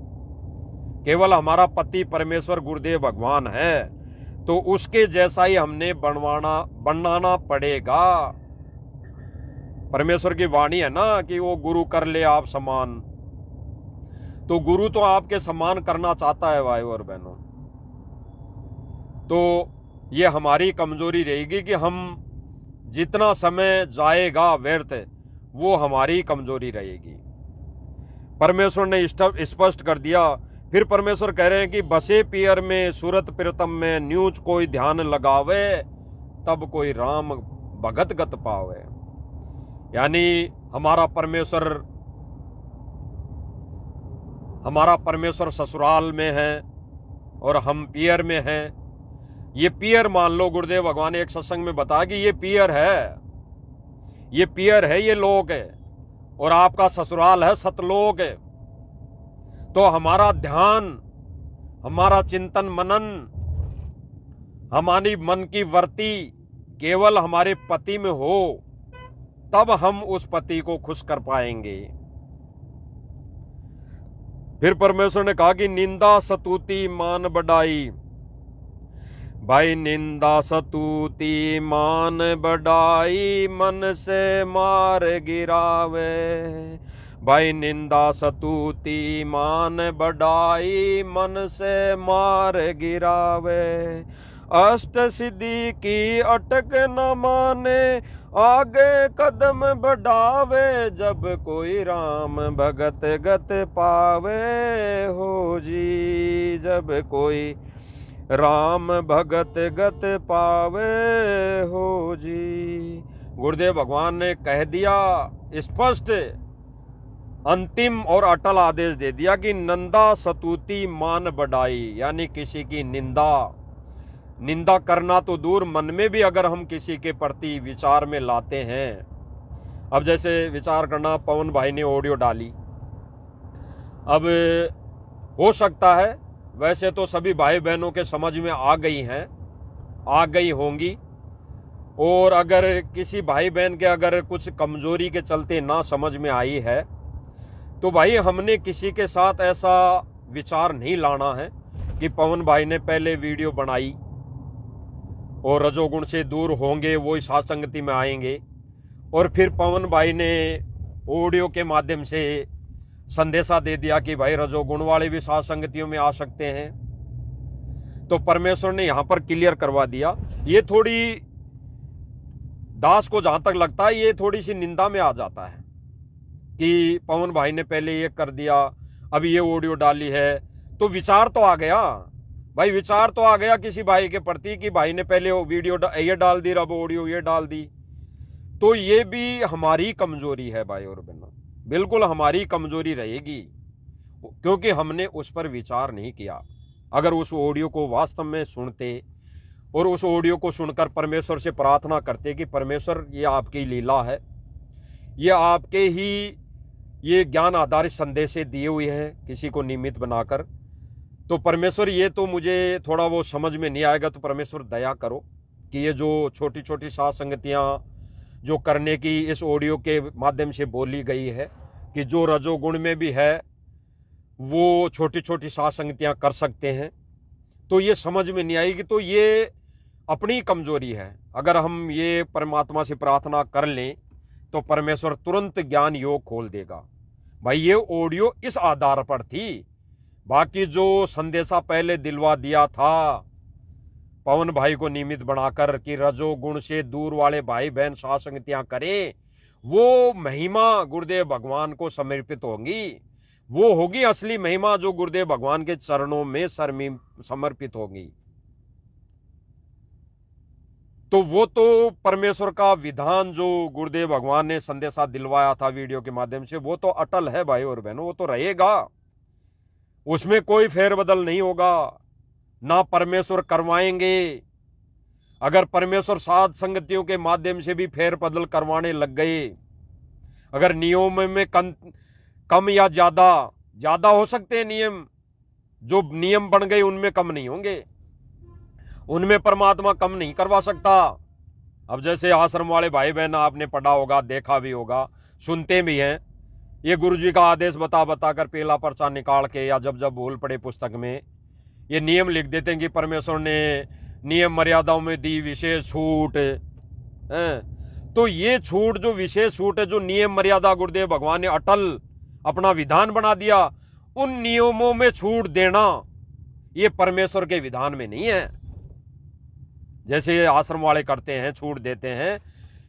केवल हमारा पति परमेश्वर गुरुदेव भगवान है, तो उसके जैसा ही हमने बनाना पड़ेगा। परमेश्वर की वाणी है ना कि वो गुरु कर ले आप समान, तो गुरु तो आपके समान करना चाहता है भाई और बहनों। तो ये हमारी कमजोरी रहेगी कि हम जितना समय जाएगा व्यर्थ, वो हमारी कमजोरी रहेगी। परमेश्वर ने स्पष्ट कर दिया। फिर परमेश्वर कह रहे हैं कि बसे पियर में सूरत प्रीतम में न्यूज कोई ध्यान लगावे, तब कोई राम भगत गत पावे। यानी हमारा परमेश्वर ससुराल में है और हम पियर में हैं। ये पियर मान लो, गुरुदेव भगवान ने एक सत्संग में बताया कि ये पियर है, ये लोक है, और आपका ससुराल है सतलोक है। तो हमारा ध्यान, हमारा चिंतन मनन, हमारी मन की वृत्ति केवल हमारे पति में हो, तब हम उस पति को खुश कर पाएंगे। फिर परमेश्वर ने कहा कि निंदा सतुति मान बढ़ाई। भाई निंदा सतुति मान बढ़ाई, मन से मार गिरावे। भाई निंदा सतुति मान बढ़ाई, मन से मार गिरावे। अष्ट सिद्धि की अटक न माने, आगे कदम बढ़ावे। जब कोई राम भगत गत पावे हो जी, जब कोई राम भगत गत पावे हो जी। गुरुदेव भगवान ने कह दिया स्पष्ट, अंतिम और अटल आदेश दे दिया कि नंदा सतुति मान बढ़ाई। यानी किसी की निंदा करना तो दूर, मन में भी अगर हम किसी के प्रति विचार में लाते हैं। अब जैसे विचार करना, पवन भाई ने ऑडियो डाली, अब हो सकता है, वैसे तो सभी भाई बहनों के समझ में आ गई होंगी, और अगर किसी भाई बहन के अगर कुछ कमजोरी के चलते ना समझ में आई है, तो भाई हमने किसी के साथ ऐसा विचार नहीं लाना है कि पवन भाई ने पहले वीडियो बनाई और रजोगुण से दूर होंगे, वो इस संगति में आएंगे, और फिर पवन भाई ने ऑडियो के माध्यम से संदेशा दे दिया कि भाई रजोगुण वाले भी साथ संगतियों में आ सकते हैं। तो परमेश्वर ने यहां पर क्लियर करवा दिया। ये थोड़ी दास को जहां तक लगता है, ये थोड़ी सी निंदा में आ जाता है कि पवन भाई ने पहले ये कर दिया, अभी ये ऑडियो डाली है, तो विचार तो आ गया भाई, विचार तो आ गया किसी भाई के प्रति कि भाई ने पहले वीडियो ये डाल दी, अब ऑडियो ये डाल दी। तो ये भी हमारी कमजोरी है भाई और बहनों, बिल्कुल हमारी कमजोरी रहेगी, क्योंकि हमने उस पर विचार नहीं किया। अगर उस ऑडियो को वास्तव में सुनते और उस ऑडियो को सुनकर परमेश्वर से प्रार्थना करते कि परमेश्वर ये आपकी लीला है, ये आपके ही ये ज्ञान आधारित संदेश दिए हुए हैं किसी को निमित्त बनाकर, तो परमेश्वर ये तो मुझे थोड़ा वो समझ में नहीं आएगा, तो परमेश्वर दया करो कि ये जो छोटी छोटी साथ संगतियाँ जो करने की इस ऑडियो के माध्यम से बोली गई है, कि जो रजोगुण में भी है वो छोटी छोटी साथ संगतियाँ कर सकते हैं, तो ये समझ में नहीं आएगी, तो ये अपनी कमजोरी है। अगर हम ये परमात्मा से प्रार्थना कर लें तो परमेश्वर तुरंत ज्ञान योग खोल देगा। भाई ये ऑडियो इस आधार पर थी, बाकी जो संदेशा पहले दिलवा दिया था पवन भाई को निमित्त बनाकर कि रजोगुण से दूर वाले भाई बहन साथ संगतियां करें, वो महिमा गुरुदेव भगवान को समर्पित होंगी, वो होगी असली महिमा जो गुरुदेव भगवान के चरणों में समर्पित होगी। तो वो तो परमेश्वर का विधान जो गुरुदेव भगवान ने संदेशा दिलवाया था वीडियो के माध्यम से, वो तो अटल है भाई और बहनों, वो तो रहेगा, उसमें कोई फेरबदल नहीं होगा, ना परमेश्वर करवाएंगे। अगर परमेश्वर साध संगतियों के माध्यम से भी फेरबदल करवाने लग गए, अगर नियमों में कम या ज्यादा हो सकते हैं नियम, जो नियम बन गए उनमें कम नहीं होंगे, उनमें परमात्मा कम नहीं करवा सकता। अब जैसे आश्रम वाले भाई बहन आपने पढ़ा होगा, देखा भी होगा, सुनते भी हैं, ये गुरुजी का आदेश बता बता कर पहला पर्चा निकाल के या जब जब भूल पड़े पुस्तक में ये नियम लिख देते हैं कि परमेश्वर ने नियम मर्यादाओं में दी विशेष छूट है। तो ये छूट, जो विशेष छूट है, जो नियम मर्यादा गुरुदेव भगवान ने अटल अपना विधान बना दिया, उन नियमों में छूट देना ये परमेश्वर के विधान में नहीं है। जैसे ये आश्रम वाले करते हैं, छूट देते हैं,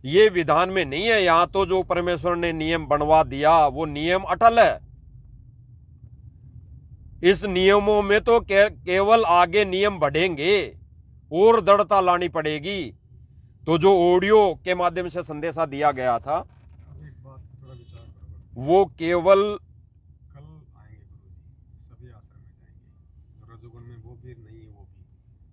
ये विधान में नहीं है। यहां तो जो परमेश्वर ने नियम बनवा दिया वो नियम अटल है। इस नियमों में तो केवल आगे नियम बढ़ेंगे और दृढ़ता लानी पड़ेगी। तो जो ऑडियो के माध्यम से संदेशा दिया गया था, एक बात थोड़ा विचार करो, वो केवल कल आएंगे गुरुजी, सभी आश्रम में जाएंगे, जो रजोगुण में वो भी नहीं है, वो भी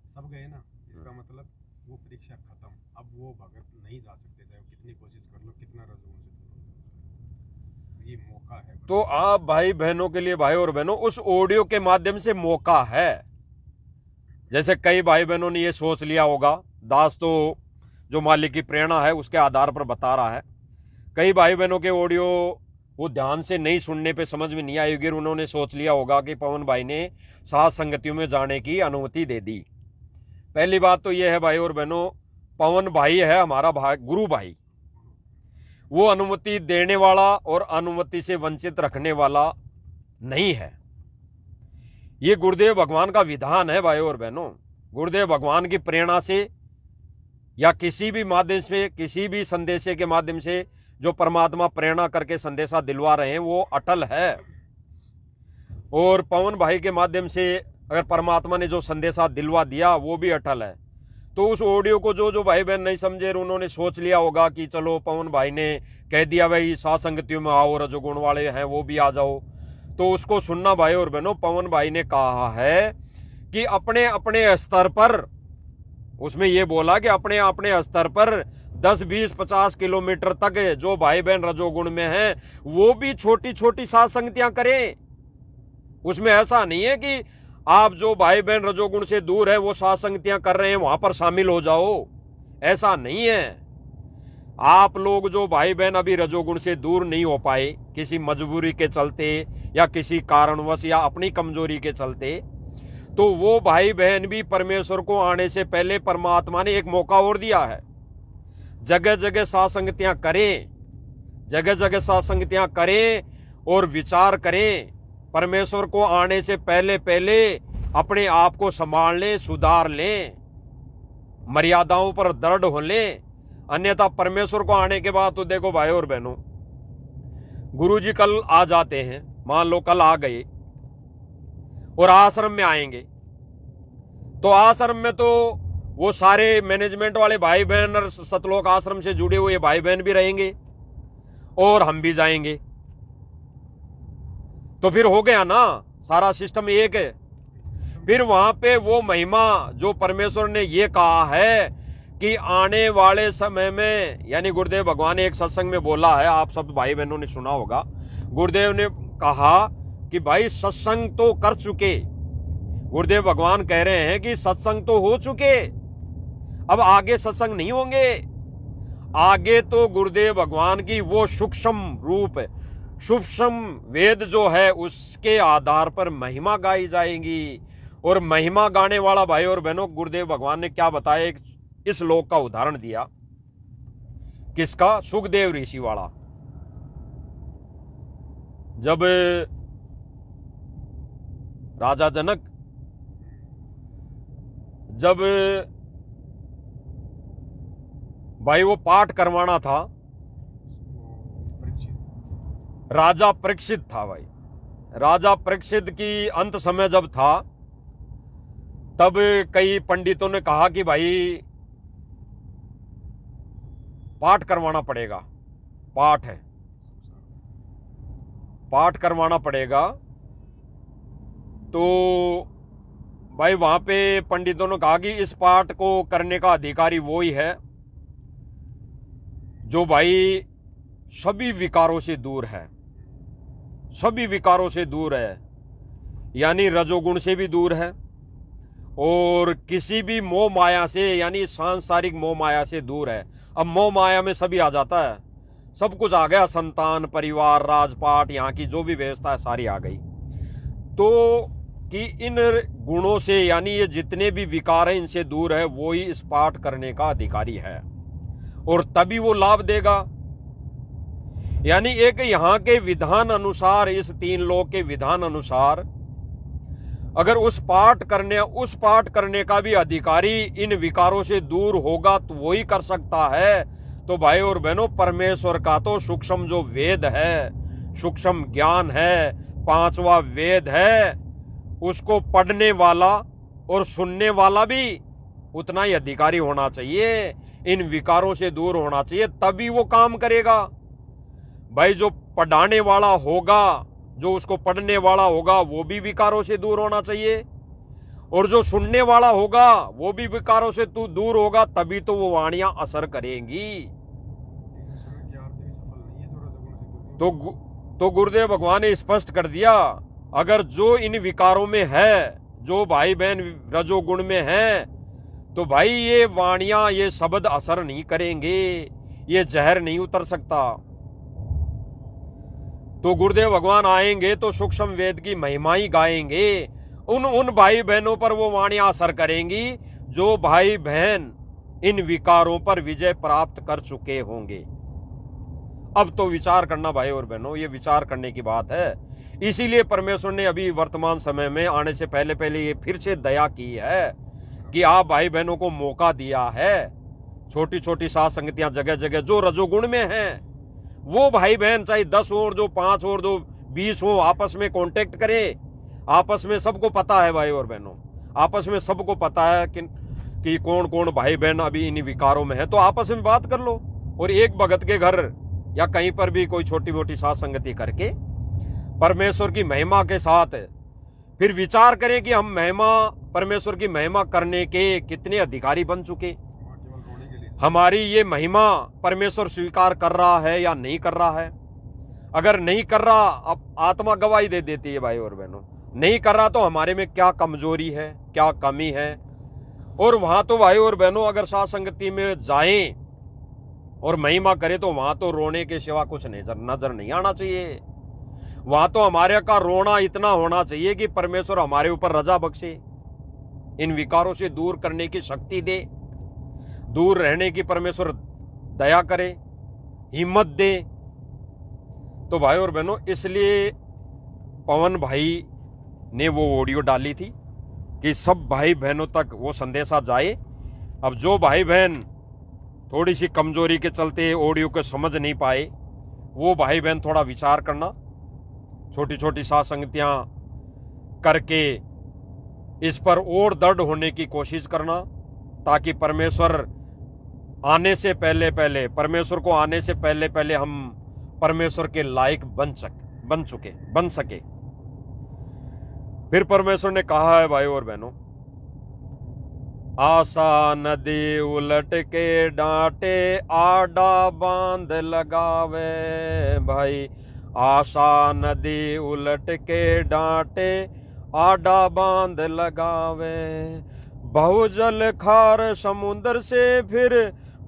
सब गए ना, इसका मतलब वो परीक्षा खत्म। अब वो भगत नहीं जा सकते, चाहे कितनी कोशिश कर लो, कितना रजोगुण से दूर हो। ये मौका है। तो आप भाई बहनों के लिए, भाई और बहनों, उस ऑडियो के माध्यम से मौका है। जैसे कई भाई बहनों ने ये सोच लिया होगा, दास तो जो मालिक की प्रेरणा है उसके आधार पर बता रहा है, कई भाई बहनों के ऑडियो वो ध्यान से नहीं सुनने पे समझ में नहीं आएगी, उन्होंने सोच लिया होगा कि पवन भाई ने साथ संगतियों में जाने की अनुमति दे दी। पहली बात तो यह है भाई और बहनों, पवन भाई है हमारा भाई, गुरु भाई, वो अनुमति देने वाला और अनुमति से वंचित रखने वाला नहीं है। ये गुरुदेव भगवान का विधान है भाई और बहनों। गुरुदेव भगवान की प्रेरणा से या किसी भी माध्यम से, किसी भी संदेशे के माध्यम से जो परमात्मा प्रेरणा करके संदेशा दिलवा रहे हैं वो अटल है। और पवन भाई के माध्यम से अगर परमात्मा ने जो संदेशा दिलवा दिया वो भी अटल है। तो उस ऑडियो को जो भाई बहन नहीं समझे, उन्होंने सोच लिया होगा कि चलो पवन भाई ने कह दिया भाई सात संगतियों में आओ, रजोगुण वाले हैं वो भी आ जाओ, तो उसको सुनना भाई और बहनों। पवन भाई ने कहा है कि अपने अपने स्तर पर, उसमें ये बोला कि अपने अपने स्तर पर 10, 20, 50 किलोमीटर तक जो भाई बहन रजोगुण में हैं वो भी छोटी छोटी सात संगतियां करें। उसमें ऐसा नहीं है कि आप जो भाई बहन रजोगुण से दूर है वो सात संगतियां कर रहे हैं वहां पर शामिल हो जाओ, ऐसा नहीं है। आप लोग जो भाई बहन अभी रजोगुण से दूर नहीं हो पाए, किसी मजबूरी के चलते या किसी कारणवश या अपनी कमजोरी के चलते, तो वो भाई बहन भी परमेश्वर को आने से पहले परमात्मा ने एक मौका और दिया है। जगह जगह सात संगतियां करें, जगह जगह सात संगतियां करें और विचार करें। परमेश्वर को आने से पहले पहले अपने आप को संभाल लें, सुधार लें, मर्यादाओं पर दृढ़ हो लें। अन्यथा परमेश्वर को आने के बाद तो देखो भाई और बहनों, गुरुजी कल आ जाते हैं, मान लो कल आ गए और आश्रम में आएंगे, तो आश्रम में तो वो सारे मैनेजमेंट वाले भाई बहन और सतलोक आश्रम से जुड़े हुए भाई बहन भी रहेंगे और हम भी जाएंगे, तो फिर हो गया ना, सारा सिस्टम एक है। फिर वहां पे वो महिमा जो परमेश्वर ने ये कहा है कि आने वाले समय में, यानी गुरुदेव भगवान ने एक सत्संग में बोला है, आप सब भाई बहनों ने सुना होगा, गुरुदेव ने कहा कि भाई सत्संग तो कर चुके, गुरुदेव भगवान कह रहे हैं कि सत्संग तो हो चुके, अब आगे सत्संग नहीं होंगे। आगे तो गुरुदेव भगवान की वो सूक्ष्म रूप, सूक्ष्म वेद जो है उसके आधार पर महिमा गाई जाएगी। और महिमा गाने वाला भाई और बहनों, गुरुदेव भगवान ने क्या बताया, एक इस श्लोक का उदाहरण दिया, किसका, सुखदेव ऋषि वाला। जब राजा जनक जब भाई वो पाठ करवाना था, राजा परीक्षित था भाई, राजा परीक्षित की अंत समय जब था, तब कई पंडितों ने कहा कि भाई पाठ करवाना पड़ेगा, पाठ है, पाठ करवाना पड़ेगा। तो भाई वहां पे पंडितों ने कहा कि इस पाठ को करने का अधिकारी वो ही है जो भाई सभी विकारों से दूर है, सभी विकारों से दूर है, यानी रजोगुण से भी दूर है और किसी भी मोह माया से, यानी सांसारिक मोह माया से दूर है। अब मोह माया में सभी आ जाता है, सब कुछ आ गया, संतान, परिवार, राजपाट, यहाँ की जो भी व्यवस्था है सारी आ गई। तो कि इन गुणों से, यानी ये जितने भी विकार हैं इनसे दूर है, वो ही इस पाठ करने का अधिकारी है और तभी वो लाभ देगा। यानी एक यहाँ के विधान अनुसार, इस 3 लोक के विधान अनुसार, अगर उस पाठ करने का भी अधिकारी इन विकारों से दूर होगा तो वो ही कर सकता है। तो भाई और बहनों, परमेश्वर का तो सूक्ष्म जो वेद है, सूक्ष्म ज्ञान है, 5वां वेद है, उसको पढ़ने वाला और सुनने वाला भी उतना ही अधिकारी होना चाहिए, इन विकारों से दूर होना चाहिए, तभी वो काम करेगा। भाई जो पढ़ाने वाला होगा, जो उसको पढ़ने वाला होगा, वो भी विकारों से दूर होना चाहिए, और जो सुनने वाला होगा वो भी विकारों से दूर होगा, तभी तो वो वाणियां असर करेंगी। तो गुरुदेव भगवान ने स्पष्ट कर दिया, अगर जो इन विकारों में है, जो भाई बहन रजोगुण में है, तो भाई ये वाणियां, ये शब्द असर नहीं करेंगे, ये जहर नहीं उतर सकता। तो गुरुदेव भगवान आएंगे तो सूक्ष्म वेद की महिमा ही गाएंगे, उन भाई बहनों पर वो वाणियां असर करेंगी जो भाई बहन इन विकारों पर विजय प्राप्त कर चुके होंगे। अब तो विचार करना भाई और बहनों, ये विचार करने की बात है। इसीलिए परमेश्वर ने अभी वर्तमान समय में आने से पहले पहले ये फिर से दया की है कि आप भाई बहनों को मौका दिया है। छोटी छोटी सात संगतियां जगह जगह जो रजोगुण में हैं, वो भाई बहन चाहे 10 हो, जो 5 हो, जो 20 हो, आपस में कांटेक्ट करें। आपस में सबको पता है भाई और बहनों, आपस में सबको पता है कि कौन कौन भाई बहन अभी इन विकारों में है, तो आपस में बात कर लो और एक भगत के घर या कहीं पर भी कोई छोटी मोटी सात संगति करके परमेश्वर की महिमा के साथ फिर विचार करें कि हम महिमा, परमेश्वर की महिमा करने के कितने अधिकारी बन चुके। हमारी ये महिमा परमेश्वर स्वीकार कर रहा है या नहीं कर रहा है। अगर नहीं कर रहा, अब आत्मा गवाही दे देती है भाई और बहनों, नहीं कर रहा तो हमारे में क्या कमजोरी है, क्या कमी है। और वहां तो भाई और बहनों अगर साथ संगति में जाएं और महिमा करें तो वहां तो रोने के सिवा कुछ नजर नहीं आना चाहिए। वहां तो हमारे का रोना इतना होना चाहिए कि परमेश्वर हमारे ऊपर रजा बख्शे, इन विकारों से दूर करने की शक्ति दे, दूर रहने की परमेश्वर दया करे, हिम्मत दे। तो भाई और बहनों, इसलिए पवन भाई ने वो ऑडियो डाली थी कि सब भाई बहनों तक वो संदेशा जाए। अब जो भाई बहन थोड़ी सी कमजोरी के चलते ऑडियो को समझ नहीं पाए, वो भाई बहन थोड़ा विचार करना, छोटी छोटी सात संगतियां करके इस पर और दृढ़ होने की कोशिश करना, ताकि परमेश्वर आने से पहले पहले, परमेश्वर को आने से पहले पहले हम परमेश्वर के लायक बन सके। फिर परमेश्वर ने कहा है भाई और बहनों, आशा नदी उलट के डांटे, आडा बांध लगावे। भाई आशा नदी उलट के डांटे, आडा बांध लगावे। बहुजल खार समुद्र से फिर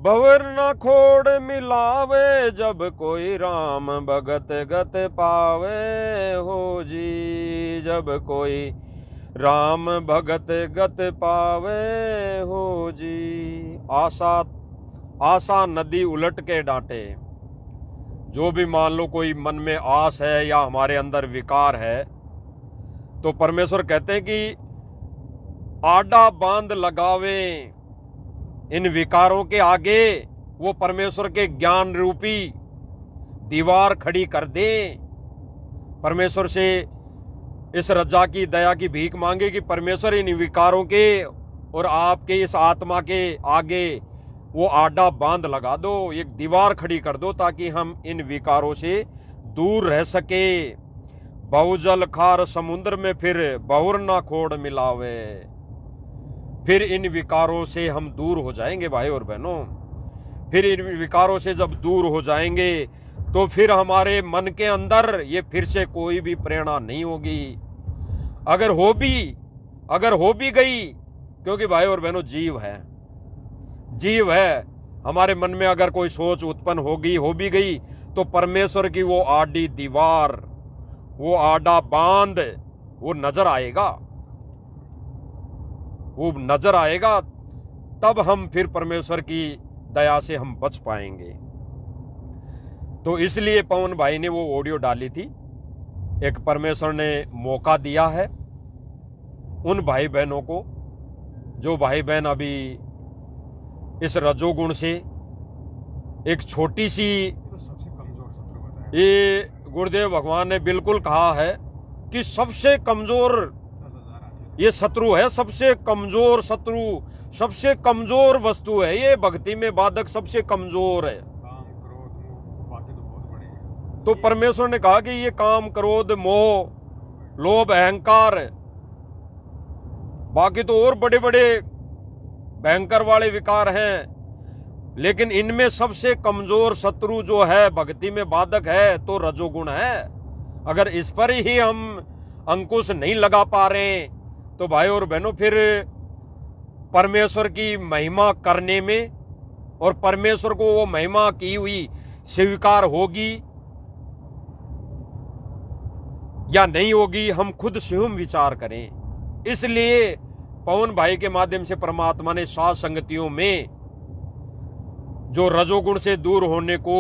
भंवर न खोड़ मिलावे। जब कोई राम भगत गत पावे हो जी, जब कोई राम भगत गत पावे हो जी। आशा नदी उलट के डांटे। जो भी मान लो कोई मन में आस है या हमारे अंदर विकार है, तो परमेश्वर कहते हैं कि आडा बांध लगावे, इन विकारों के आगे वो परमेश्वर के ज्ञान रूपी दीवार खड़ी कर दे। परमेश्वर से इस रजा की दया की भीख मांगे कि परमेश्वर इन विकारों के और आपके इस आत्मा के आगे वो आडा बांध लगा दो, एक दीवार खड़ी कर दो, ताकि हम इन विकारों से दूर रह सके। बहुजल खार समुद्र में फिर बहुर ना खोड़ मिलावे। फिर इन विकारों से हम दूर हो जाएंगे भाई और बहनों। फिर इन विकारों से जब दूर हो जाएंगे तो फिर हमारे मन के अंदर ये फिर से कोई भी प्रेरणा नहीं होगी। अगर हो भी गई, क्योंकि भाई और बहनों जीव है, हमारे मन में अगर कोई सोच उत्पन्न हो भी गई, तो परमेश्वर की वो आडी दीवार, वो आडा बांध वो नजर आएगा, तब हम फिर परमेश्वर की दया से हम बच पाएंगे। तो इसलिए पवन भाई ने वो ऑडियो डाली थी। एक परमेश्वर ने मौका दिया है उन भाई बहनों को, जो भाई बहन अभी इस रजोगुण से एक छोटी सी, तो सबसे कमजोर शत्रु बताया। ये गुरुदेव भगवान ने बिल्कुल कहा है कि सबसे कमजोर 10,000 आते ये शत्रु है, सबसे कमजोर शत्रु, सबसे कमजोर वस्तु है ये भक्ति में बाधक, सबसे कमजोर है। काम क्रोध मोह बातें तो बहुत बड़े हैं। तो परमेश्वर ने कहा कि ये काम क्रोध मोह लोभ अहंकार, बाकी तो और बड़े बड़े भयंकर वाले विकार हैं, लेकिन इनमें सबसे कमजोर शत्रु जो है भक्ति में बाधक है तो रजोगुण है। अगर इस पर ही हम अंकुश नहीं लगा पा रहे तो भाई और बहनों फिर परमेश्वर की महिमा करने में और परमेश्वर को वो महिमा की हुई स्वीकार होगी या नहीं होगी, हम खुद स्वयं विचार करें। इसलिए पवन भाई के माध्यम से परमात्मा ने सात संगतियों में जो रजोगुण से दूर होने को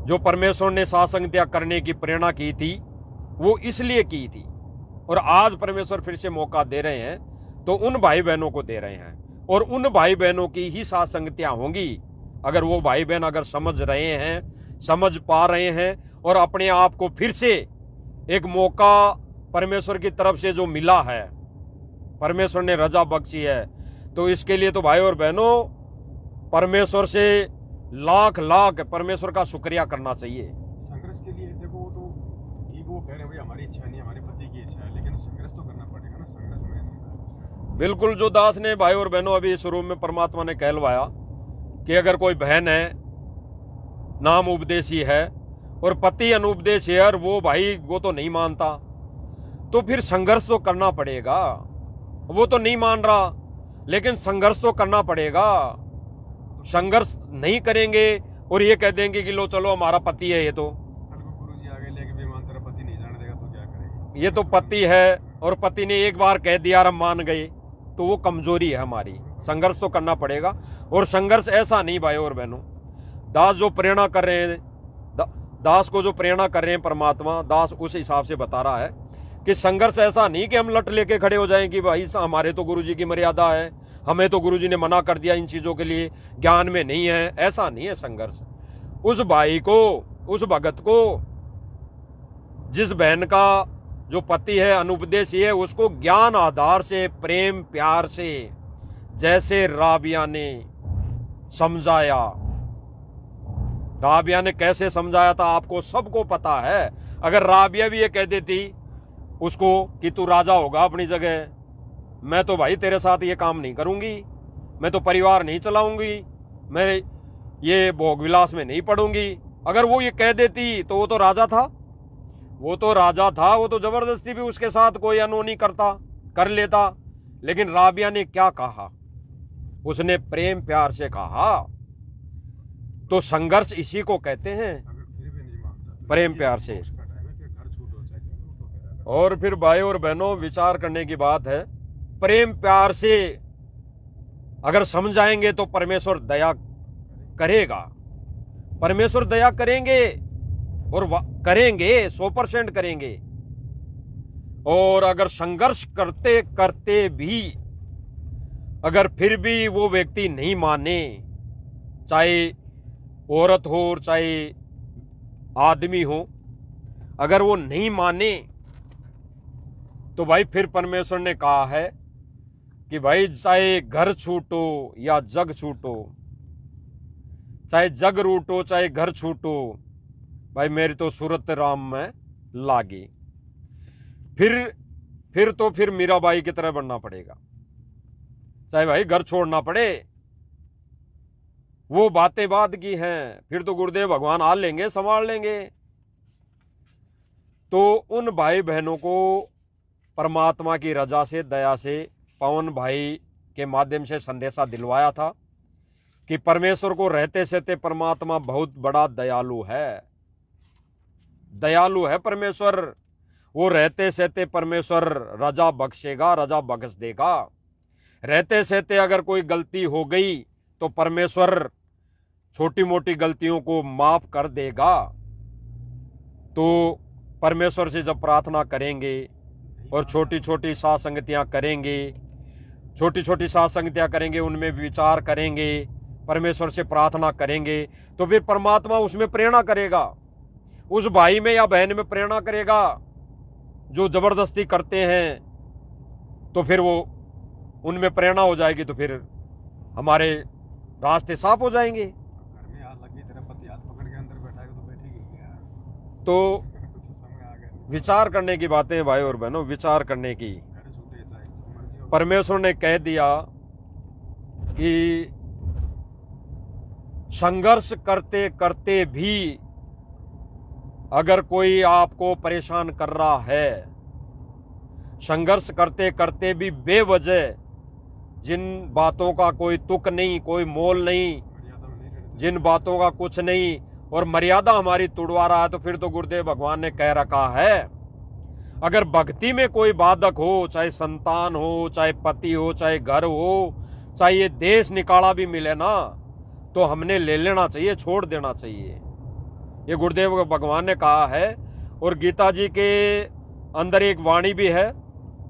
जो परमेश्वर ने सात संगतियां करने की प्रेरणा की थी, वो इसलिए की थी। और आज परमेश्वर फिर से मौका दे रहे हैं तो उन भाई बहनों को दे रहे हैं, और उन भाई बहनों की ही सात संगतियां होंगी अगर वो भाई बहन अगर समझ रहे हैं, समझ पा रहे हैं, और अपने आप को फिर से एक मौका परमेश्वर की तरफ से जो मिला है, परमेश्वर ने रजा बख्शी है, तो इसके लिए तो भाई और बहनों परमेश्वर से लाख लाख परमेश्वर का शुक्रिया करना चाहिए। संघर्ष के लिए देखो, वो तो ठीक, वो कह रहे हैं भाई हमारी इच्छा नहीं, हमारे पति की इच्छा है, लेकिन संघर्ष तो करना पड़ेगा ना। संघर्ष में बिल्कुल, जो दास ने भाई और बहनों अभी शुरू में परमात्मा ने कहलवाया कि अगर कोई बहन है नाम उपदेशी है और पति अनुपदेश है, और वो भाई वो तो नहीं मानता, तो फिर संघर्ष तो करना पड़ेगा। वो तो नहीं मान रहा, लेकिन संघर्ष तो करना पड़ेगा। संघर्ष नहीं करेंगे और ये कह देंगे कि लो चलो हमारा पति है, ये तो कल को गुरुजी आगे लेके विमान तेरा पति नहीं जाने देगा तो क्या करेंगे? ये तो पति है और पति ने एक बार कह दिया और हम मान गए, तो वो कमजोरी है हमारी। संघर्ष तो करना पड़ेगा। और संघर्ष ऐसा नहीं भाई और बहनों, दास जो प्रेरणा कर रहे हैं, दास को जो प्रेरणा कर रहे हैं परमात्मा, दास उस हिसाब से बता रहा है कि संघर्ष ऐसा नहीं कि हम लट लेके खड़े हो जाएं कि भाई हमारे तो गुरुजी की मर्यादा है, हमें तो गुरुजी ने मना कर दिया इन चीज़ों के लिए, ज्ञान में नहीं है, ऐसा नहीं है संघर्ष। उस भाई को, उस भगत को, जिस बहन का जो पति है अनुपदेशी है, उसको ज्ञान आधार से, प्रेम प्यार से, जैसे राबिया ने समझाया। राबिया ने कैसे समझाया था आपको सबको पता है। अगर राबिया भी ये कह देती उसको कि तू राजा होगा अपनी जगह, मैं तो भाई तेरे साथ ये काम नहीं करूंगी, मैं तो परिवार नहीं चलाऊंगी, मैं ये भोग विलास में नहीं पड़ूंगी, अगर वो ये कह देती तो वो तो राजा था, वो तो राजा था, वो तो जबरदस्ती भी उसके साथ कोई अनहोनी कर लेता। लेकिन राबिया ने क्या कहा? उसने प्रेम प्यार से कहा। तो संघर्ष इसी को कहते हैं, अगर फिर भी नहीं मानता तो प्रेम प्यार से। उसका टाइम है, फिर घर छूट हो जाएगा तो फिर और फिर भाई और बहनों विचार करने की बात है, प्रेम प्यार से अगर समझाएंगे तो परमेश्वर दया करेगा, परमेश्वर दया करेंगे और करेंगे, 100% करेंगे। और अगर संघर्ष करते करते भी अगर फिर भी वो व्यक्ति नहीं माने, चाहे औरत हो चाहे आदमी हो, अगर वो नहीं माने तो भाई फिर परमेश्वर ने कहा है कि भाई चाहे घर छूटो या जग छूटो, चाहे जग रूटो चाहे घर छूटो, भाई मेरी तो सूरत राम में लागी। फिर मीराबाई की तरह बनना पड़ेगा, चाहे भाई घर छोड़ना पड़े। वो बातें बाद की हैं, फिर तो गुरुदेव भगवान आ लेंगे, संभाल लेंगे। तो उन भाई बहनों को परमात्मा की रजा से, दया से पवन भाई के माध्यम से संदेशा दिलवाया था कि परमेश्वर को रहते सहते परमात्मा बहुत बड़ा दयालु है। दयालु है परमेश्वर, वो रहते सहते परमेश्वर रजा बख्शेगा, रजा बख्श देगा। रहते सहते अगर कोई गलती हो गई तो परमेश्वर छोटी मोटी गलतियों को माफ कर देगा। तो परमेश्वर से जब प्रार्थना करेंगे और छोटी छोटी सासंगतियां करेंगे, छोटी छोटी सासंगतियां करेंगे, उनमें विचार करेंगे, परमेश्वर से प्रार्थना करेंगे, तो फिर परमात्मा उसमें प्रेरणा करेगा, उस भाई में या बहन में प्रेरणा करेगा। जो जबरदस्ती करते हैं तो फिर वो उनमें प्रेरणा हो जाएगी, तो फिर हमारे रास्ते साफ हो जाएंगे। घर में आग लगी, तेरा पति हाथ पकड़ के अंदर बैठाएगा तो बैठेगी क्या? तो समय आ गया, विचार करने की बातें हैं भाई और बहनों, विचार करने की। घर छूटे चाहे जो मर्जी हो। परमेश्वर ने कह दिया कि संघर्ष करते करते भी अगर कोई आपको परेशान कर रहा है, संघर्ष करते करते भी बेवजह जिन बातों का कोई तुक नहीं, कोई मोल नहीं, मर्यादा में नहीं रहते। जिन बातों का कुछ नहीं, और मर्यादा हमारी तोड़वा रहा है, तो फिर तो गुरुदेव भगवान ने कह रखा है अगर भक्ति में कोई बाधक हो, चाहे संतान हो, चाहे पति हो, चाहे घर हो, चाहे ये देश निकाला भी मिले ना, तो हमने ले लेना चाहिए, छोड़ देना चाहिए। ये गुरुदेव भगवान ने कहा है। और गीता जी के अंदर एक वाणी भी है,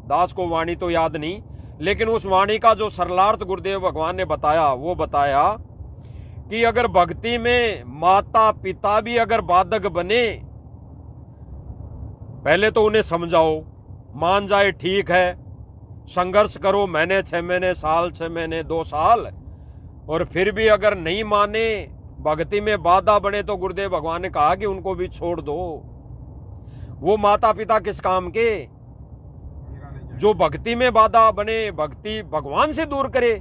दास को वाणी तो याद नहीं, लेकिन उस वाणी का जो सरलार्थ गुरुदेव भगवान ने बताया, वो बताया कि अगर भक्ति में माता पिता भी अगर बाधक बने, पहले तो उन्हें समझाओ, मान जाए ठीक है, संघर्ष करो, महीने 6 महीने, साल 6 महीने, 2 साल, और फिर भी अगर नहीं माने, भक्ति में बाधा बने, तो गुरुदेव भगवान ने कहा कि उनको भी छोड़ दो। वो माता पिता किस काम के मेरा नहीं जाए। जो भक्ति में बाधा बने, भक्ति भगवान से दूर करे।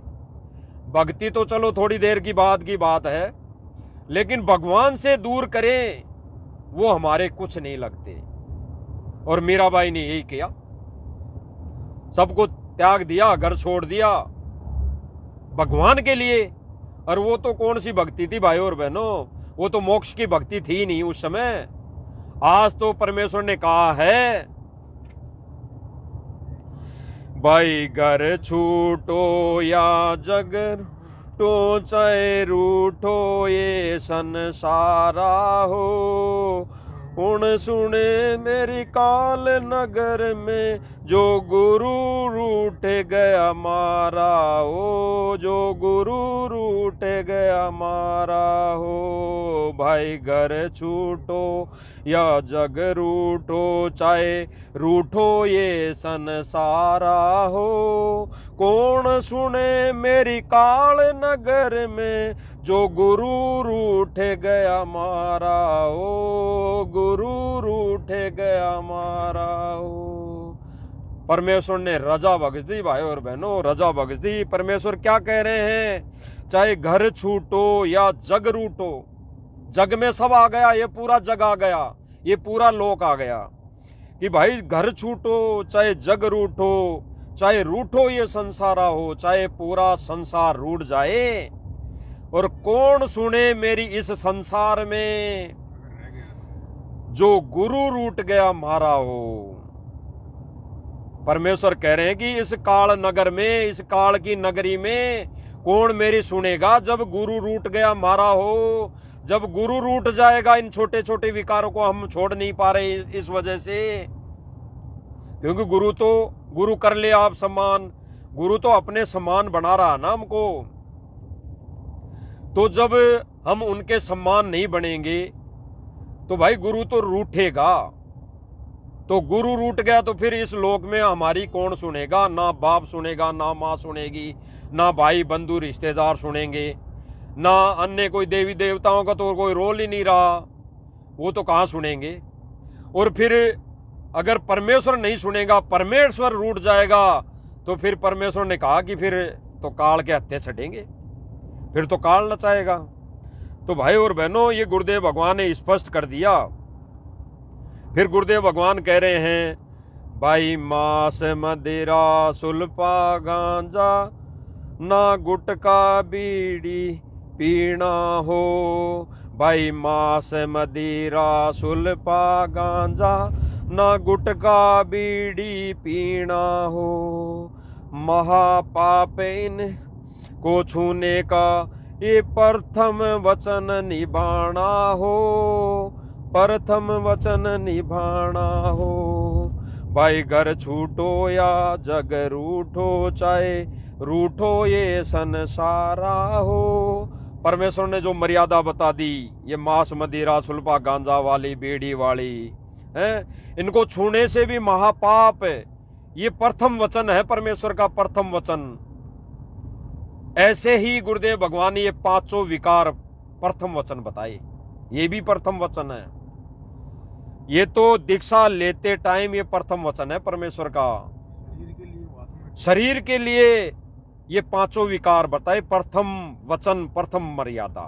भक्ति तो चलो थोड़ी देर की बात है, लेकिन भगवान से दूर करें वो हमारे कुछ नहीं लगते। और मीराबाई ने यही किया, सबको त्याग दिया, घर छोड़ दिया भगवान के लिए। और वो तो कौन सी भक्ति थी भाई और बहनों, वो तो मोक्ष की भक्ति थी नहीं उस समय। आज तो परमेश्वर ने कहा है भाई घर छूटो या जग रूठो, चाहे रूठो ये संसारा हो, हुण सुने मेरी काल नगर में, जो गुरु रूठ गया मारा हो, जो गुरु रूठ गया मारा हो। भाई घर छूटो या जग रूठो, चाहे रूठो ये संसारा हो, कौन सुने मेरी काल नगर में, जो गुरु रूठ गया मारा हो, गुरु रूठ गया मारा हो। परमेश्वर ने रजा बख्श दी भाई और बहनों, रजा बख्श दी। परमेश्वर क्या कह रहे हैं, चाहे घर छूटो या जग रूटो, जग में सब आ गया, ये पूरा जग आ गया, ये पूरा लोक आ गया कि भाई घर छूटो चाहे जग रूठो, चाहे रूठो ये संसारा हो, चाहे पूरा संसार रूठ जाए, और कौन सुने मेरी इस संसार में, अगर रह गया तो जो गुरु रूठ गया मारा हो। परमेश्वर कह रहे हैं कि इस काल नगर में, इस काल की नगरी में कौन मेरी सुनेगा, जब गुरु रूठ गया मारा हो। जब गुरु रूठ जाएगा, इन छोटे छोटे विकारों को हम छोड़ नहीं पा रहे इस वजह से, क्योंकि गुरु कर ले आप सम्मान, गुरु तो अपने सम्मान बना रहा ना हमको। तो जब हम उनके सम्मान नहीं बनेंगे तो भाई गुरु तो रूठेगा। तो गुरु रूठ गया तो फिर इस लोक में हमारी कौन सुनेगा? ना बाप सुनेगा, ना माँ सुनेगी, ना भाई बंधु रिश्तेदार सुनेंगे, ना अन्य कोई देवी देवताओं का तो कोई रोल ही नहीं रहा, वो तो कहाँ सुनेंगे। और फिर अगर परमेश्वर नहीं सुनेगा, परमेश्वर रूठ जाएगा, तो फिर परमेश्वर ने कहा कि फिर तो काल के हत्थे छटेंगे, फिर तो काल नचाएगा। तो भाई और बहनों, ये गुरुदेव भगवान ने स्पष्ट कर दिया। फिर गुरुदेव भगवान कह रहे हैं, भाई मांस मदिरा सुल्फा गांजा, ना गुटका बीड़ी पीना हो। भाई मांस मदिरा सुल्फा गांजा, ना गुटका बीड़ी पीना हो। महापाप इन को छूने का ये प्रथम वचन निभाना हो, प्रथम वचन निभाना हो। भाई घर छूटो या जग रूठो, चाहे रूठो ये संसारा हो। परमेश्वर ने जो मर्यादा बता दी, ये मांस मदिरा सुल्फा गांजा वाली बीड़ी वाली है, इनको छूने से भी महापाप, ये प्रथम वचन है परमेश्वर का, प्रथम वचन। ऐसे ही गुरुदेव भगवान ने ये पांचों विकार प्रथम वचन बताए, ये भी प्रथम वचन है। ये तो दीक्षा लेते टाइम ये प्रथम वचन है परमेश्वर का। शरीर के लिए ये पांचों विकार बताए, प्रथम वचन, प्रथम मर्यादा।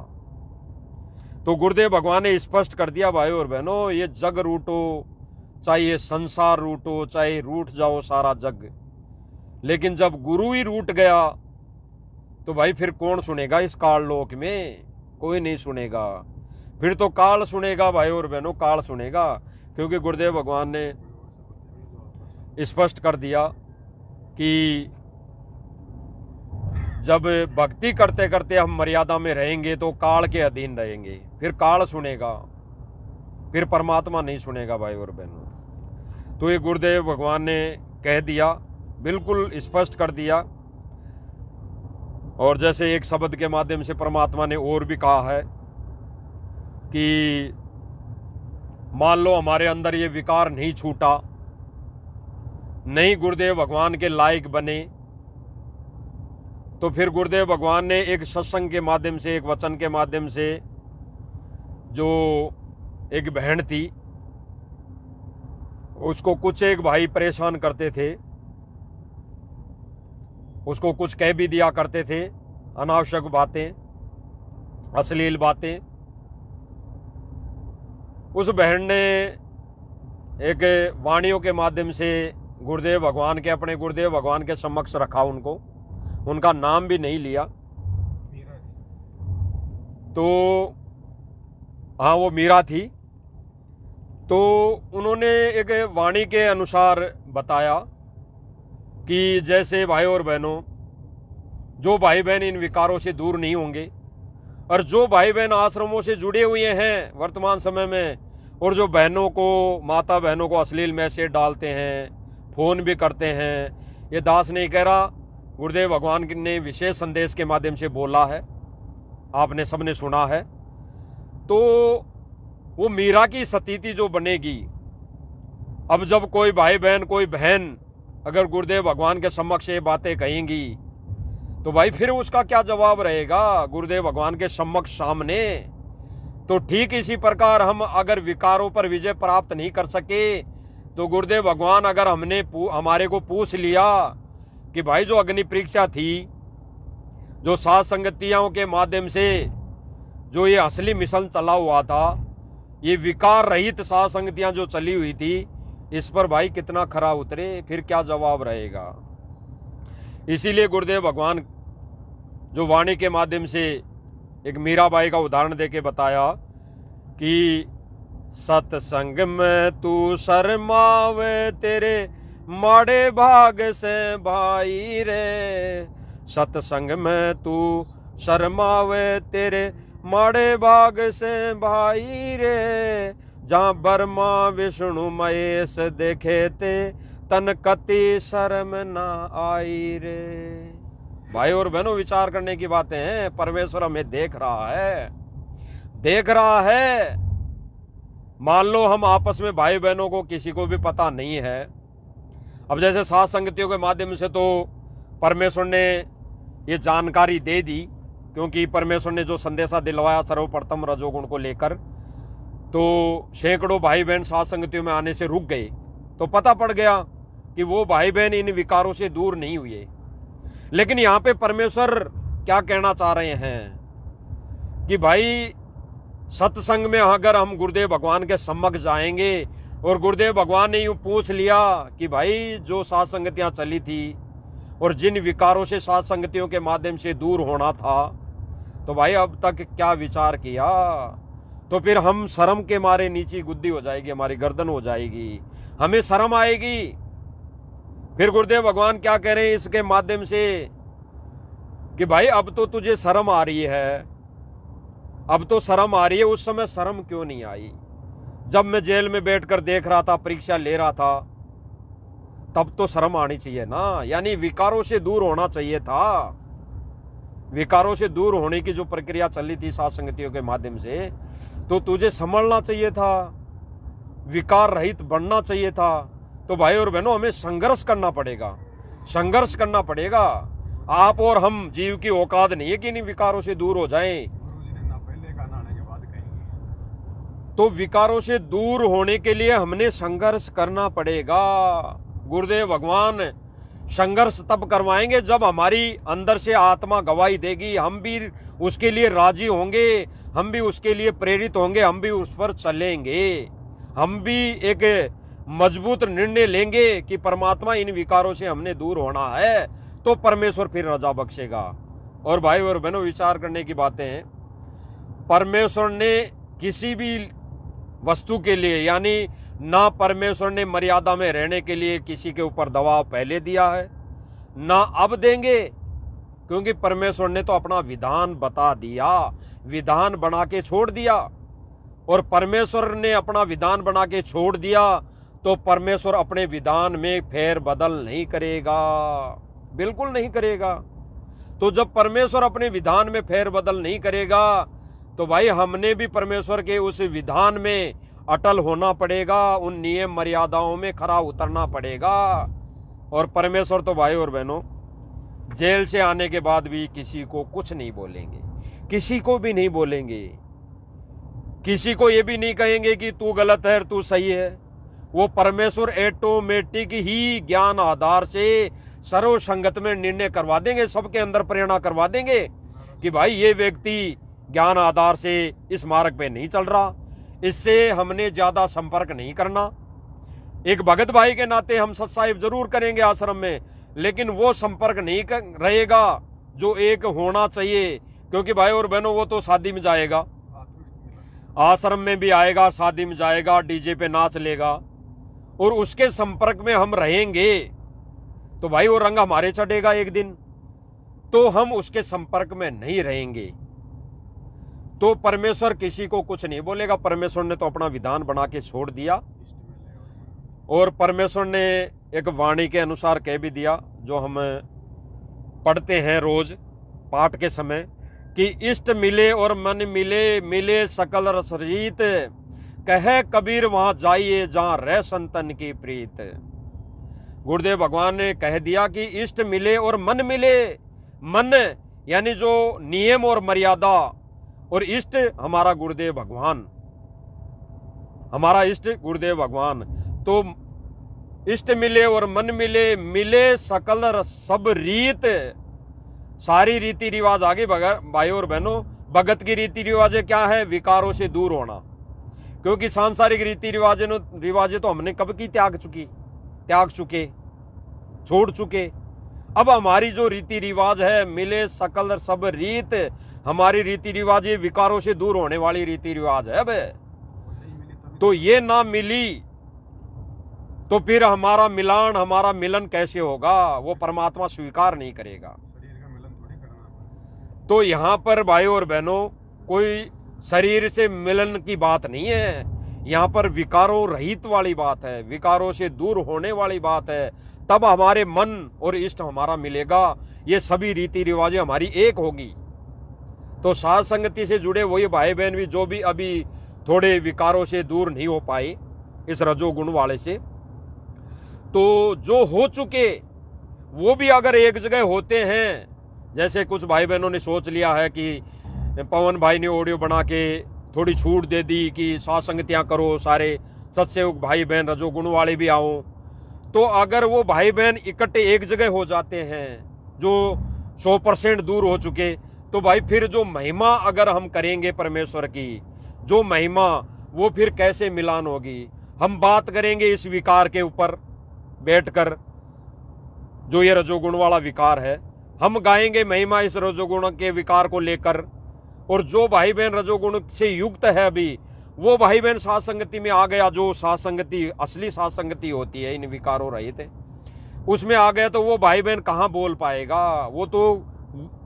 तो गुरुदेव भगवान ने स्पष्ट कर दिया, भाई और बहनों, ये जग रूठो, चाहे ये संसार रूठो, चाहे रूठ जाओ सारा जग, लेकिन जब गुरु ही रूठ गया तो भाई फिर कौन सुनेगा इस काल लोक में? कोई नहीं सुनेगा। फिर तो काल सुनेगा भाई और बहनों, काल सुनेगा। क्योंकि गुरुदेव भगवान ने स्पष्ट कर दिया कि जब भक्ति करते करते हम मर्यादा में रहेंगे तो काल के अधीन रहेंगे, फिर काल सुनेगा, फिर परमात्मा नहीं सुनेगा भाई और बहनों। तो ये गुरुदेव भगवान ने कह दिया, बिल्कुल स्पष्ट कर दिया। और जैसे एक शब्द के माध्यम से परमात्मा ने और भी कहा है कि मान लो हमारे अंदर ये विकार नहीं छूटा, नहीं गुरुदेव भगवान के लायक बने, तो फिर गुरुदेव भगवान ने एक सत्संग के माध्यम से, एक वचन के माध्यम से, जो एक बहन थी, उसको कुछ एक भाई परेशान करते थे, उसको कुछ कह भी दिया करते थे, अनावश्यक बातें, अश्लील बातें। उस बहन ने एक वाणियों के माध्यम से गुरुदेव भगवान के, अपने गुरुदेव भगवान के समक्ष रखा उनको, उनका नाम भी नहीं लिया। तो हाँ, वो मीरा थी। तो उन्होंने एक वाणी के अनुसार बताया कि जैसे भाई और बहनों, जो भाई बहन इन विकारों से दूर नहीं होंगे, और जो भाई बहन आश्रमों से जुड़े हुए हैं वर्तमान समय में, और जो बहनों को, माता बहनों को अश्लील मैसेज डालते हैं, फोन भी करते हैं, ये दास नहीं कह रहा, गुरुदेव भगवान ने विशेष संदेश के माध्यम से बोला है, आपने सबने सुना है। तो वो मीरा की स्थिति जो बनेगी, अब जब कोई भाई बहन, कोई बहन अगर गुरुदेव भगवान के समक्ष ये बातें कहेंगी, तो भाई फिर उसका क्या जवाब रहेगा गुरुदेव भगवान के समक्ष सामने? तो ठीक इसी प्रकार हम अगर विकारों पर विजय प्राप्त नहीं कर सके, तो गुरुदेव भगवान अगर हमारे को पूछ लिया कि भाई जो अग्नि परीक्षा थी, जो सात संगतियों के माध्यम से जो ये असली मिशन चला हुआ था, ये विकार रहित सात संगतियां जो चली हुई थी, इस पर भाई कितना खरा उतरे, फिर क्या जवाब रहेगा? इसीलिए गुरुदेव भगवान जो वाणी के माध्यम से एक मीराबाई का उदाहरण देके बताया कि सत्संग में तू शर्मावे, तेरे माड़े भाग से भाई रे। सत्संग में तू शर्मावे, तेरे माड़े भाग से भाई रे। जहाँ ब्रह्मा विष्णु महेश देखे ते, तन कति शर्म ना आई रे। भाई और बहनों, विचार करने की बातें हैं। परमेश्वर हमें देख रहा है, देख रहा है। मान लो हम आपस में भाई बहनों को किसी को भी पता नहीं है, अब जैसे सात संगतियों के माध्यम से तो परमेश्वर ने ये जानकारी दे दी, क्योंकि परमेश्वर ने जो संदेशा दिलवाया सर्वप्रथम रजोगुण को लेकर, तो सैकड़ों भाई बहन सात संगतियों में आने से रुक गए। तो पता पड़ गया कि वो भाई बहन इन विकारों से दूर नहीं हुए। लेकिन यहाँ पे परमेश्वर क्या कहना चाह रहे हैं कि भाई सत्संग में अगर हम गुरुदेव भगवान के सम्मुख जाएंगे और गुरुदेव भगवान ने यूं पूछ लिया कि भाई जो सात संगतियां चली थी और जिन विकारों से सात संगतियों के माध्यम से दूर होना था, तो भाई अब तक क्या विचार किया, तो फिर हम शर्म के मारे नीची गुद्दी हो जाएगी, हमारी गर्दन हो जाएगी, हमें शर्म आएगी। फिर गुरुदेव भगवान क्या कह रहे हैं इसके माध्यम से कि भाई अब तो तुझे शर्म आ रही है, अब तो शर्म आ रही है, उस समय शर्म क्यों नहीं आई? जब मैं जेल में बैठकर देख रहा था, परीक्षा ले रहा था, तब तो शर्म आनी चाहिए ना। यानी विकारों से दूर होना चाहिए था। विकारों से दूर होने की जो प्रक्रिया चली थी सात संगतियों के माध्यम से, तो तुझे संभलना चाहिए था, विकार रहित बनना चाहिए था। तो भाई और बहनों, हमें संघर्ष करना पड़ेगा, संघर्ष करना पड़ेगा। आप और हम जीव की औकात नहीं है कि इन विकारों से दूर हो जाएं। गुरुजी ने ना पहले का ना आने के बाद कहेंगे। तो विकारों से दूर होने के लिए हमने संघर्ष करना पड़ेगा। गुरुदेव भगवान संघर्ष तब करवाएंगे जब हमारी अंदर से आत्मा गवाही देगी, हम भी उसके लिए राजी होंगे, हम भी उसके लिए प्रेरित होंगे, हम भी उस पर चलेंगे, हम भी एक मजबूत निर्णय लेंगे कि परमात्मा इन विकारों से हमने दूर होना है, तो परमेश्वर फिर रजा बख्शेगा। और भाई और बहनों, विचार करने की बातें हैं। परमेश्वर ने किसी भी वस्तु के लिए, यानी ना परमेश्वर ने मर्यादा में रहने के लिए किसी के ऊपर दबाव पहले दिया है, ना अब देंगे, क्योंकि परमेश्वर ने तो अपना विधान बता दिया, विधान बना के छोड़ दिया। और परमेश्वर ने अपना विधान बना के छोड़ दिया तो परमेश्वर अपने विधान में फेर बदल नहीं करेगा, बिल्कुल नहीं करेगा। तो जब परमेश्वर अपने विधान में फेर बदल नहीं करेगा, तो भाई हमने भी परमेश्वर के उस विधान में अटल होना पड़ेगा, उन नियम मर्यादाओं में खरा उतरना पड़ेगा। और परमेश्वर तो भाई और बहनों जेल से आने के बाद भी किसी को कुछ नहीं बोलेंगे, किसी को भी नहीं बोलेंगे, किसी को ये भी नहीं कहेंगे कि तू गलत है तू सही है। वो परमेश्वर ऑटोमेटिक ही ज्ञान आधार से सर्व संगत में निर्णय करवा देंगे, सबके अंदर प्रेरणा करवा देंगे कि भाई ये व्यक्ति ज्ञान आधार से इस मार्ग पे नहीं चल रहा, इससे हमने ज्यादा संपर्क नहीं करना। एक भगत भाई के नाते हम सत्साहिब जरूर करेंगे आश्रम में, लेकिन वो संपर्क नहीं रहेगा जो एक होना चाहिए। क्योंकि भाई और बहनों, वो तो शादी में जाएगा, आश्रम में भी आएगा, शादी में जाएगा, डीजे पे नाच लेगा, और उसके संपर्क में हम रहेंगे तो भाई वो रंग हमारे चढ़ेगा एक दिन, तो हम उसके संपर्क में नहीं रहेंगे। तो परमेश्वर किसी को कुछ नहीं बोलेगा, परमेश्वर ने तो अपना विधान बना के छोड़ दिया। और परमेश्वर ने एक वाणी के अनुसार कह भी दिया, जो हम पढ़ते हैं रोज पाठ के समय, कि इष्ट मिले और मन मिले, मिले सकल रसरीत, कहे कबीर वहां जाइए जहां रह संतन की प्रीत। गुरुदेव भगवान ने कह दिया कि इष्ट मिले और मन मिले। मन यानी जो नियम और मर्यादा, और इष्ट हमारा गुरुदेव भगवान, हमारा इष्ट गुरुदेव भगवान। तो इष्ट मिले और मन मिले, मिले सकल सब रीत, सारी रीति रिवाज आगे भाई और बहनों। भगत की रीति रिवाजें क्या है? विकारों से दूर होना। क्योंकि सांसारिक रीति रिवाजें तो हमने कब की त्याग चुके, छोड़ चुके। अब हमारी जो रीति रिवाज है, मिले सकल सब रीत, हमारी रीति रिवाज ये विकारों से दूर होने वाली रीति रिवाज है। अब तो ये ना मिली तो फिर हमारा मिलान, हमारा मिलन कैसे होगा? वो परमात्मा स्वीकार नहीं करेगा। शरीर का मिलन थोड़ी करना। तो यहाँ पर भाई और बहनों, कोई शरीर से मिलन की बात नहीं है, यहाँ पर विकारों रहित वाली बात है, विकारों से दूर होने वाली बात है। तब हमारे मन और इष्ट हमारा मिलेगा, ये सभी रीति रिवाजें हमारी एक होगी। तो साथ संगति से जुड़े वही भाई बहन भी जो भी अभी थोड़े विकारों से दूर नहीं हो पाए इस रजोगुण वाले से, तो जो हो चुके वो भी अगर एक जगह होते हैं, जैसे कुछ भाई बहनों ने सोच लिया है कि पवन भाई ने ऑडियो बना के थोड़ी छूट दे दी कि सत्संगतियाँ करो, सारे सत्सेवक भाई बहन रजोगुण वाले भी आओ, तो अगर वो भाई बहन इकट्ठे एक जगह हो जाते हैं जो 100% दूर हो चुके, तो भाई फिर जो महिमा अगर हम करेंगे परमेश्वर की, जो महिमा वो फिर कैसे मिलान होगी। हम बात करेंगे इस विकार के ऊपर बैठकर, जो ये रजोगुण वाला विकार है, हम गाएंगे महिमा इस रजोगुण के विकार को लेकर, और जो भाई बहन रजोगुण से युक्त है अभी, वो भाई बहन साथ संगति में आ गया, जो साथ संगति असली साथ संगति होती है इन विकारों रहित है, उसमें आ गया, तो वो भाई बहन कहाँ बोल पाएगा, वो तो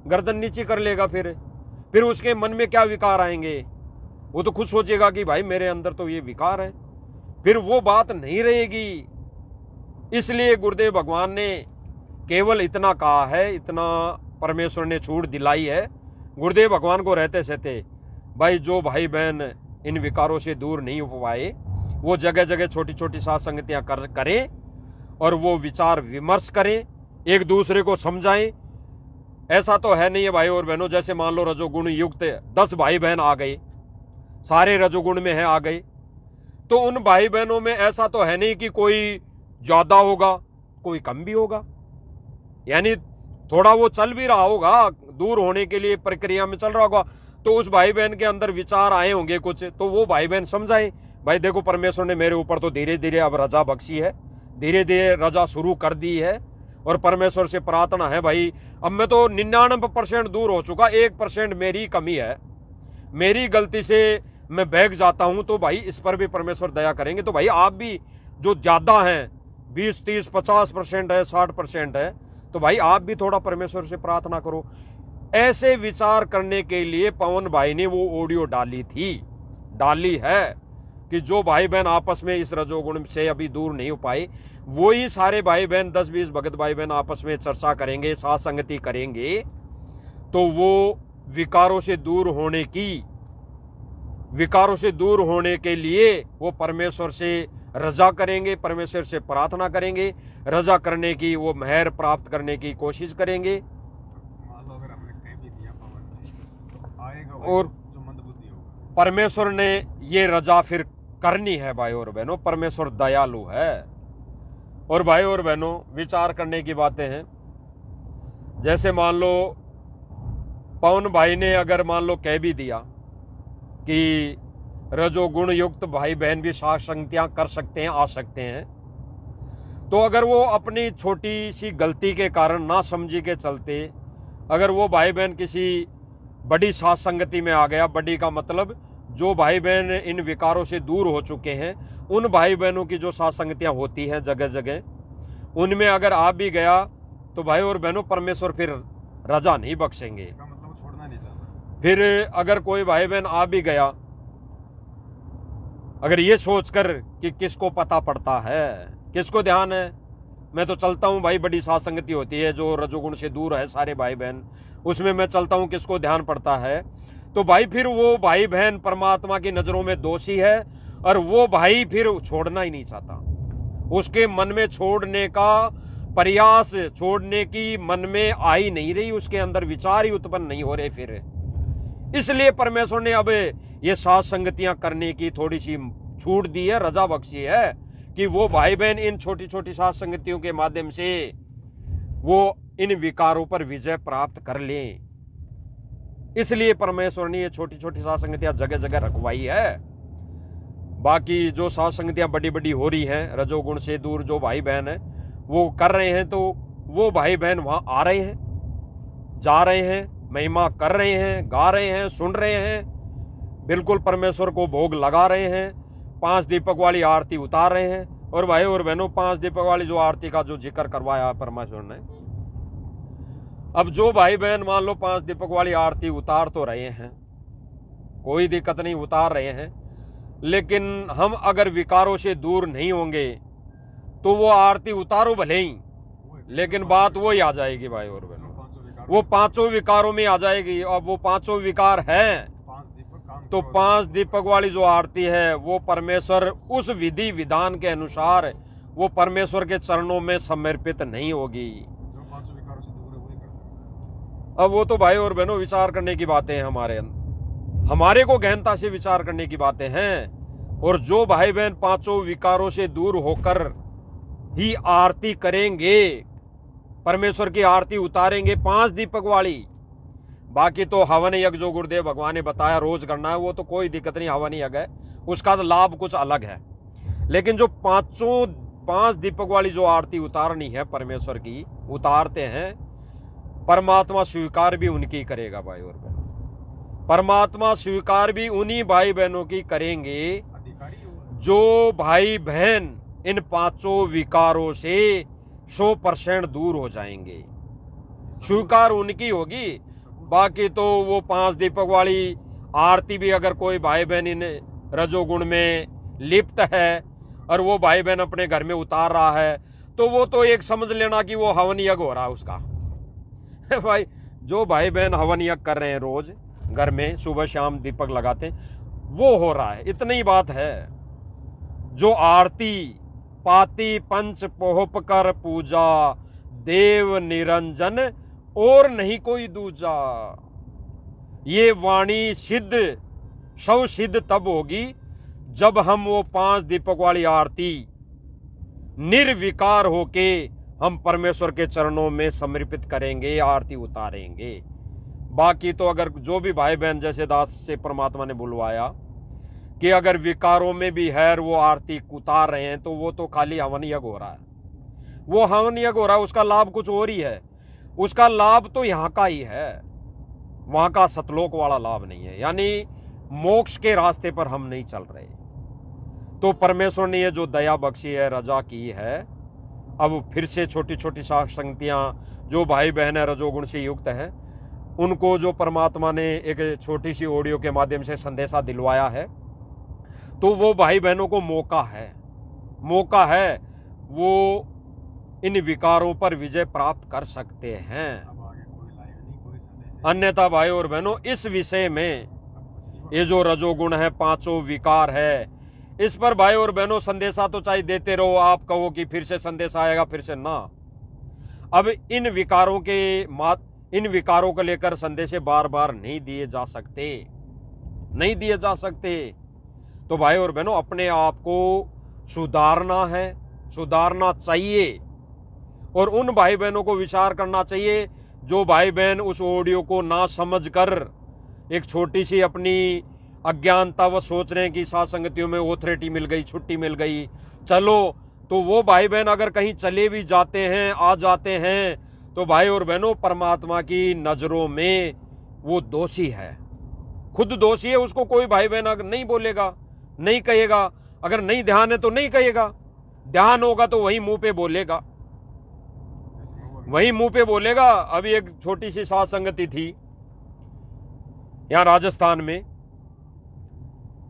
गर्दन नीचे कर लेगा। फिर उसके मन में क्या विकार आएंगे, वो तो खुद सोचेगा कि भाई मेरे अंदर तो ये विकार है, फिर वो बात नहीं रहेगी। इसलिए गुरुदेव भगवान ने केवल इतना कहा है, इतना परमेश्वर ने छूट दिलाई है गुरुदेव भगवान को रहते सहते, भाई जो भाई बहन इन विकारों से दूर नहीं हो पाए, वो जगह जगह छोटी छोटी साथ संगतियाँ करें और वो विचार विमर्श करें, एक दूसरे को समझाएं। ऐसा तो है नहीं है भाई और बहनों, जैसे मान लो रजोगुण युक्त 10 भाई बहन आ गए, सारे रजोगुण में है आ गए, तो उन भाई बहनों में ऐसा तो है नहीं कि कोई ज्यादा होगा कोई कम भी होगा, यानी थोड़ा वो चल भी रहा होगा, दूर होने के लिए प्रक्रिया में चल रहा होगा, तो उस भाई बहन के अंदर विचार आए होंगे कुछ, तो वो भाई बहन समझाएं, भाई देखो परमेश्वर ने मेरे ऊपर तो धीरे धीरे अब रजा बख्शी है, धीरे धीरे रजा शुरू कर दी है, और परमेश्वर से प्रार्थना है भाई अब मैं तो 99% दूर हो चुका, 1% मेरी कमी है, मेरी गलती से मैं बहक जाता हूं, तो भाई इस पर भी परमेश्वर दया करेंगे। तो भाई आप भी जो ज्यादा हैं 20, 30, 50% है, 60% है, तो भाई आप भी थोड़ा परमेश्वर से प्रार्थना करो। ऐसे विचार करने के लिए पवन भाई ने वो ऑडियो डाली है कि जो भाई बहन आपस में इस रजोगुण से अभी दूर नहीं हो पाए, वही सारे भाई बहन 10-20 भगत भाई बहन आपस में चर्चा करेंगे, साथ संगति करेंगे, तो वो विकारों से दूर होने के लिए वो परमेश्वर से रजा करेंगे, परमेश्वर से प्रार्थना करेंगे, रजा करने की वो मेहर प्राप्त करने की कोशिश करेंगे। मान लो अगर हमने कह भी दिया पवन में, तो आएगा और जो मंदबुद्धि होगा। परमेश्वर ने ये रजा फिर करनी है भाई और बहनों, परमेश्वर दयालु है। और भाई और बहनों विचार करने की बातें हैं, जैसे मान लो पवन भाई ने अगर मान लो कह भी दिया कि रजोगुण युक्त भाई बहन भी साथ संगतियां कर सकते हैं, आ सकते हैं, तो अगर वो अपनी छोटी सी गलती के कारण ना समझी के चलते अगर वो भाई बहन किसी बड़ी साथ संगति में आ गया, बड़ी का मतलब जो भाई बहन इन विकारों से दूर हो चुके हैं, उन भाई बहनों की जो साथ संगतियां होती हैं जगह जगह, उनमें अगर आ भी गया, तो भाई और बहनों परमेश्वर फिर रजा नहीं बख्शेंगे। इसका मतलब वो छोड़ना नहीं चाहता। फिर अगर कोई भाई बहन आ भी गया, अगर ये सोचकर कि किसको पता पड़ता है, किसको ध्यान है, मैं तो चलता हूं भाई, बड़ी साथ संगति होती है जो रजोगुण से दूर है सारे भाई बहन, उसमें मैं चलता हूं, किसको ध्यान पड़ता है, तो भाई फिर वो भाई बहन परमात्मा की नजरों में दोषी है, और वो भाई फिर छोड़ना ही नहीं चाहता, उसके मन में छोड़ने का प्रयास, छोड़ने की मन में आई नहीं रही, उसके अंदर विचार ही उत्पन्न नहीं हो रहे फिर। इसलिए परमेश्वर ने अब ये साथ संगतियां करने की थोड़ी सी छूट दी है, रजा बख्शी है कि वो भाई बहन इन छोटी छोटी साथ संगतियों के माध्यम से वो इन विकारों पर विजय प्राप्त कर लें। इसलिए परमेश्वर ने ये छोटी छोटी साथ संगतियां जगह जगह रखवाई है। बाकी जो साथ संगतियां बड़ी बड़ी हो रही हैं, रजोगुण से दूर जो भाई बहन है वो कर रहे हैं, तो वो भाई बहन वहां आ रहे हैं, जा रहे हैं, महिमा कर रहे हैं, गा रहे हैं, सुन रहे हैं, बिल्कुल परमेश्वर को भोग लगा रहे हैं, 5 दीपक वाली आरती उतार रहे हैं। और भाई और बहनों 5 दीपक वाली जो आरती का जो जिक्र करवाया परमेश्वर ने, अब जो भाई बहन मान लो 5 दीपक वाली आरती उतार तो रहे हैं, कोई दिक्कत नहीं, उतार रहे हैं, लेकिन हम अगर विकारों से दूर नहीं होंगे तो वो आरती उतारो भले ही, लेकिन बात वो ही आ जाएगी भाई और बहनों, वो 5 विकारों में आ जाएगी। अब वो 5 विकार हैं, 5 दीपक काम तो 5 दीपक वाली जो आरती है वो परमेश्वर उस विधि विधान के अनुसार वो परमेश्वर के चरणों में समर्पित नहीं होगी। जो 5 विकारों से दूर है वही कर सकता अब वो तो भाई और बहनों विचार करने की बातें हैं, हमारे को गहनता से विचार करने की बातें हैं। और जो भाई बहन 5 विकारों से दूर होकर ही आरती करेंगे, परमेश्वर की आरती उतारेंगे 5 दीपक वाली, बाकी तो हवन यज्ञ जो गुरुदेव भगवान ने बताया रोज करना है वो तो कोई दिक्कत नहीं, हवन यज्ञ है, उसका तो लाभ कुछ अलग है। लेकिन जो 5 दीपक वाली जो आरती उतारनी है परमेश्वर की, उतारते हैं, परमात्मा स्वीकार भी उनकी करेगा भाई और बहन। परमात्मा स्वीकार भी उन्हीं भाई बहनों की करेंगे अधिकारी हो। जो भाई बहन इन 5 विकारों से 100% दूर हो जाएंगे, स्वीकार उनकी होगी। बाकी तो वो 5 दीपक वाली आरती भी अगर कोई भाई बहन इन रजोगुण में लिप्त है और वो भाई बहन अपने घर में उतार रहा है तो वो तो एक समझ लेना कि वो हवन यज्ञ हो रहा है उसका। भाई जो भाई बहन हवन यज्ञ कर रहे हैं रोज घर में सुबह शाम दीपक लगाते हैं वो हो रहा है, इतनी बात है। जो आरती पाती पंच पोहप कर पूजा देव निरंजन और नहीं कोई दूजा, ये वाणी सिद्ध सौ सिद्ध तब होगी जब हम वो 5 दीपक वाली आरती निर्विकार होके हम परमेश्वर के चरणों में समर्पित करेंगे, आरती उतारेंगे। बाकी तो अगर जो भी भाई बहन जैसे दास से परमात्मा ने बुलवाया कि अगर विकारों में भी है वो आरती उतार रहे हैं तो वो तो खाली हवन यज्ञ हो रहा है, वो हवन यज्ञ हो रहा है, उसका लाभ कुछ और ही है। उसका लाभ तो यहाँ का ही है, वहां का सतलोक वाला लाभ नहीं है, यानी मोक्ष के रास्ते पर हम नहीं चल रहे। तो परमेश्वर ने ये जो दया बख्शी है, रजा की है, अब फिर से छोटी छोटी संगतियां जो भाई बहन है रजोगुण से युक्त है उनको जो परमात्मा ने एक छोटी सी ऑडियो के माध्यम से संदेशा दिलवाया है, तो वो भाई बहनों को मौका है वो इन विकारों पर विजय प्राप्त कर सकते हैं। अब आगे कोई लाइव नहीं, कोई संदेश अन्यथा भाई और बहनों इस विषय में अब कुछ नहीं ये जो रजोगुण है 5 विकार है, इस पर भाई और बहनों संदेशा तो चाहे देते रहो, आप कहो कि फिर से संदेशा आएगा फिर से ना। अब इन विकारों को लेकर संदेशे बार बार नहीं दिए जा सकते। तो भाई और बहनों अपने आप को सुधारना है, सुधारना चाहिए और उन भाई बहनों को विचार करना चाहिए जो भाई बहन उस ऑडियो को ना समझकर एक छोटी सी अपनी अज्ञानता व सोच रहे हैं कि साथ संगतियों में ऑथोरिटी मिल गई, छुट्टी मिल गई, चलो। तो वो भाई बहन अगर कहीं चले भी जाते हैं, आ जाते हैं, तो भाई और बहनों परमात्मा की नजरों में वो दोषी है, खुद दोषी है। उसको कोई भाई बहन अगर नहीं बोलेगा, नहीं कहेगा, अगर नहीं ध्यान है तो नहीं कहेगा, ध्यान होगा तो वही मुंह पे बोलेगा, वही मुंह पे बोलेगा। अभी एक छोटी सी साथ संगति थी यहां राजस्थान में,